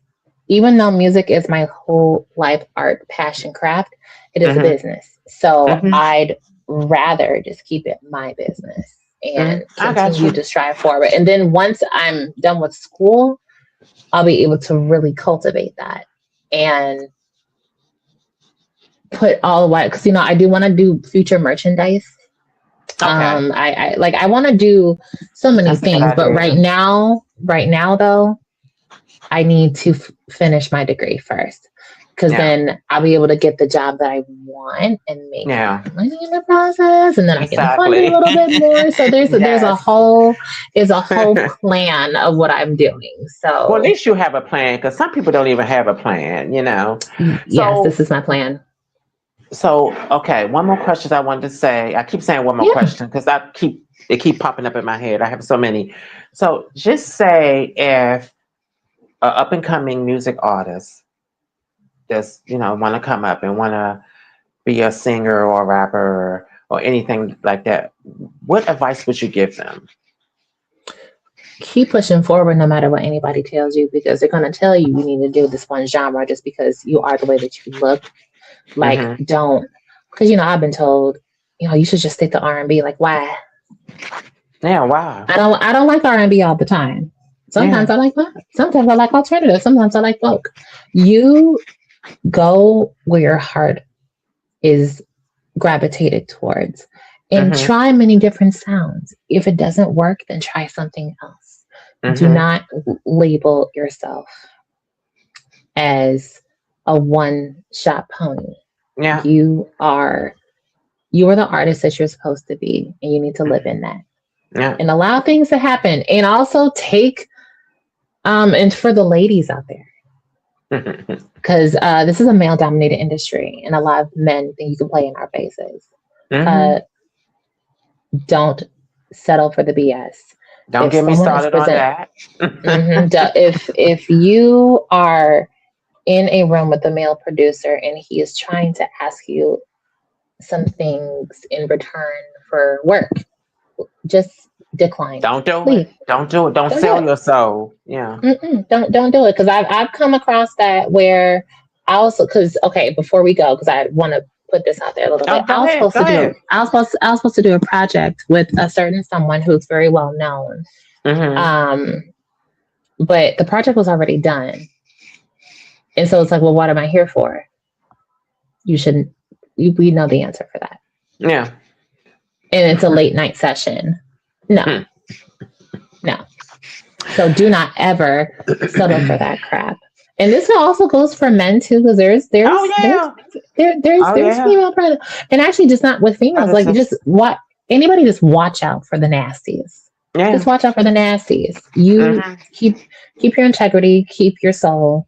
even though music is my whole life art passion craft, it is a hmm business. So hmm I'd rather just keep it my business and I got continue you. to strive forward. And then once I'm done with school, I'll be able to really cultivate that and put all the while, because I do want to do future merchandise. Okay, I want to do so many that's a good things, but idea. right now though, I need to finish my degree first, because Yeah, then I'll be able to get the job that I want and make yeah, money in the process, and then I can fund it a exactly. little bit more. So Yes. there's a whole plan of what I'm doing. Well, at So least you have a plan because some people don't even have a plan. yes, So this is my plan. Okay, one more question I wanted to say. I keep saying one more Yeah. question because it keep popping up in my head. I have so many. So just say if an up and coming music artist just want to come up and want to be a singer or a rapper or anything like that, what advice would you give them? keep pushing forward no matter what anybody tells you, because they're going to tell you you need to do this one genre just because you are the way that you look. Like, Mm-hmm. don't, because I've been told, you should just stick to R&B. Like, why? Yeah, wow. I don't like R&B all the time. Sometimes Yeah. I like pop. Sometimes I like alternative. Sometimes I like folk. You go where your heart is gravitated towards, and Mm-hmm. try many different sounds. If it doesn't work, then try something else. Do Mm-hmm. not label yourself as a one shot pony. Yeah. You are you are the artist that you're supposed to be, and you need to live in that Yeah. and allow things to happen. And also take and for the ladies out there, because this is a male dominated industry, and a lot of men think you can play in our faces. Mm-hmm. uh, don't settle for the BS. Don't If get me someone is started on present, that. if you are in a room with a male producer and he is trying to ask you some things in return for work, just decline. Don't do it. Leave. Don't do it. Don't Don't do sell it. your soul. Yeah. Don't do it, because I've come across that where I also, because okay, before we go, because I want to put this out there a little Oh, bit. go ahead. Go ahead. I was supposed to do a project with a certain someone who's very well known. Mm-hmm. Um, but the project was already done, and so it's like, well, what am I here for? You shouldn't. We know the answer for that, Yeah. and it's a late night session. No, Hmm. no. So do not ever settle for that crap. And this also goes for men too, because there's Oh there's there's yeah. there, there's Oh there's yeah. female predators, and actually just not with females. Like, Predators. just what anybody, just watch out for the nasties. Just Yeah. watch out for the nasties. You Mm-hmm. keep your integrity, keep your soul.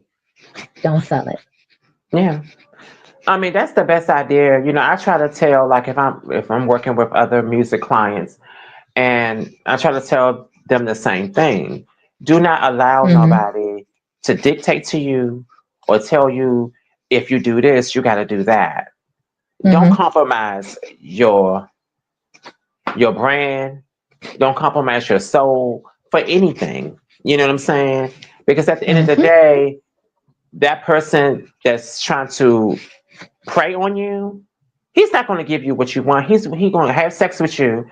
Don't sell it. Yeah. I mean, that's the best idea. I try to tell, like, if I'm working with other music clients, and I try to tell them the same thing. Do not allow Mm-hmm. nobody to dictate to you or tell you, if you do this, you got to do that. Don't Mm-hmm. compromise your brand. Don't compromise your soul for anything. You know what I'm saying? Because at the end of the Mm-hmm. day, that person that's trying to prey on you, he's not going to give you what you want. He's going to have sex with you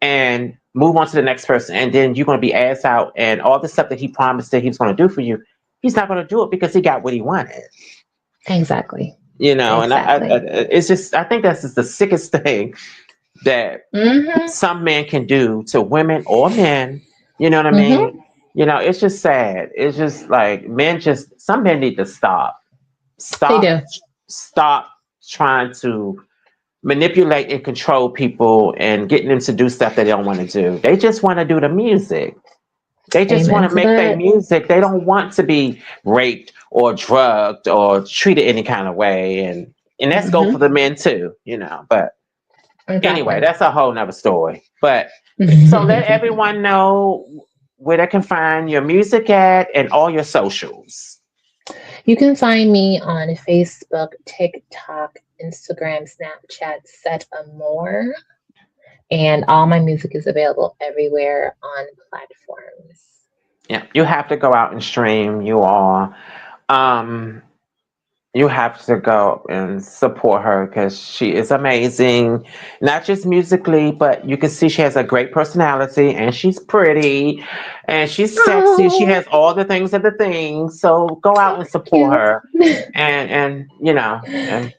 and move on to the next person, and then you're going to be ass out, and all the stuff that he promised that he was going to do for you, he's not going to do it because he got what he wanted. Exactly. And Exactly. it's just, I think that's just the sickest thing that Mm-hmm. some men can do to women or men. You know what I Mm-hmm. mean? It's just sad. It's just like, some men need to They stop, do. stop trying to manipulate and control people and getting them to do stuff that they don't want to do. They just want to do the music. They just want Amen to to make their that. music. They don't want to be raped or drugged or treated any kind of way. And that's go for Mm-hmm. the men too, But anyway, Exactly. that's a whole nother story. But so let everyone know where they can find your music at and all your socials. You can find me on Facebook, TikTok, Instagram, Snapchat, Sette Amoure, and all my music is available everywhere on platforms. Yeah, you have to go out and stream. Um, you have to go and support her because she is amazing, not just musically, but you can see she has a great personality, and she's pretty, and she's sexy. She Oh, has all the things of the things. So go out and thank support you. her, and and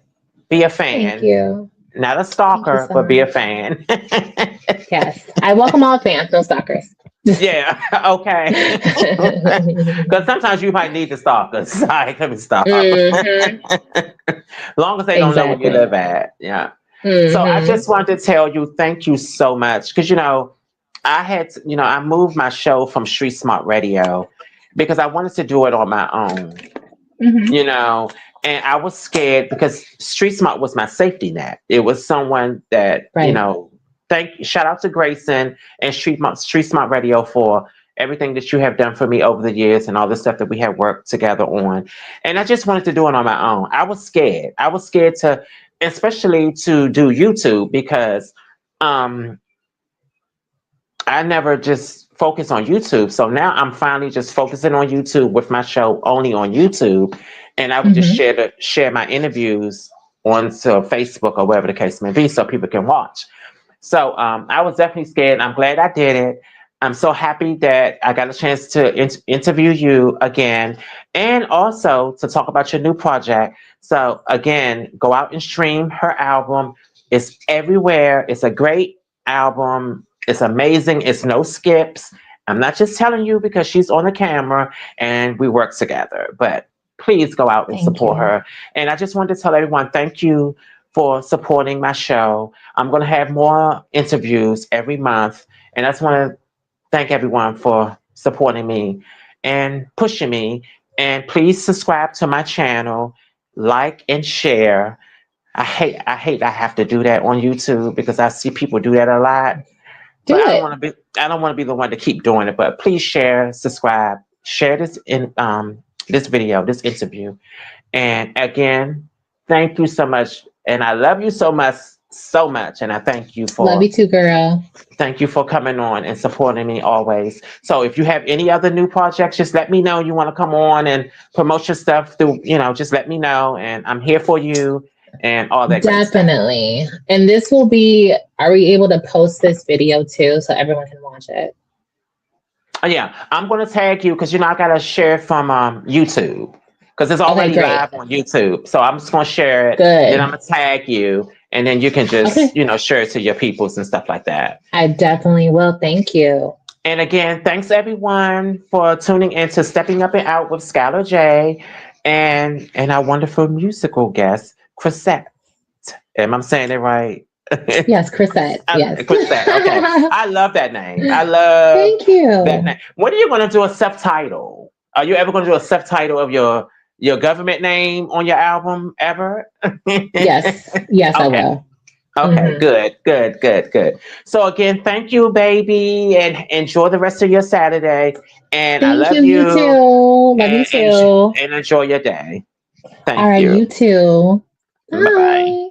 be a Thank fan, you. not a Thank you stalker, so but be a much. fan. Yes, I welcome all fans, no stalkers. Yeah, okay. Because sometimes you might need the stalkers. Sorry, let me stop. Hmm. Long as they don't know where you Exactly. live at. Yeah. So I Hmm. just wanted to tell you, thank you so much. Because, I moved my show from Street Smart Radio because I wanted to do it on my own, Hmm. you know, and I was scared because Street Smart was my safety net. It was someone that, Right. shout out to Grayson and Street Smart Radio for everything that you have done for me over the years and all the stuff that we have worked together on. And I just wanted to do it on my own. I was scared. I was scared to, especially to do YouTube because um, I never just focus on YouTube. So now I'm finally just focusing on YouTube with my show only on YouTube, and I would just Mm-hmm. share my interviews onto Facebook or wherever the case may be, so people can watch. So I was definitely scared. I'm glad I did it. I'm so happy that I got a chance to interview you again, and also to talk about your new project. So again, go out and stream her album. It's everywhere. It's a great album. It's amazing. It's no skips. I'm not just telling you because she's on the camera and we work together, but please go out and Thank support you. her. And I just wanted to tell everyone thank you for supporting my show. I'm going to have more interviews every month. And I just want to thank everyone for supporting me and pushing me. And please subscribe to my channel, like and share. I have to do that on YouTube because I see people do that a lot. Do But it. I don't want to be the one to keep doing it. But please share, subscribe, share this in this video, this interview. And again, thank you so much. And I love you so much, so much. And I Love you too, girl. thank you for coming on and supporting me always. So if you have any other new projects, just let me know you want to come on and promote your stuff through, just let me know. And I'm here for you and all that great stuff. Definitely. And this will be, are we able to post this video too so everyone can watch it? Oh, yeah, I'm going to tag you because, I got to share it from YouTube because it's Okay, already great. live on YouTube. So I'm just going to share it. Then I'm Good. going to tag you and then you can just, Okay. share it to your peoples and stuff like that. I definitely will. Thank you. And again, thanks everyone for tuning in to Stepping Up and Out with Skylar J and our wonderful musical guest, Chrisette. Am I saying it right? Yes, Chrisette. Yes. Chrisette. Okay. I love that name. I love Thank you. that name. When are you going to do a subtitle? Are you ever going to do a subtitle of your government name on your album ever? Yes. Yes, I Okay. will. Okay, good. So again, thank you, baby, and enjoy the rest of your Saturday. And I Thank love you. You you, too. Love you and too. enjoy your day. All Thank right. you. You too. Bye bye. Bye.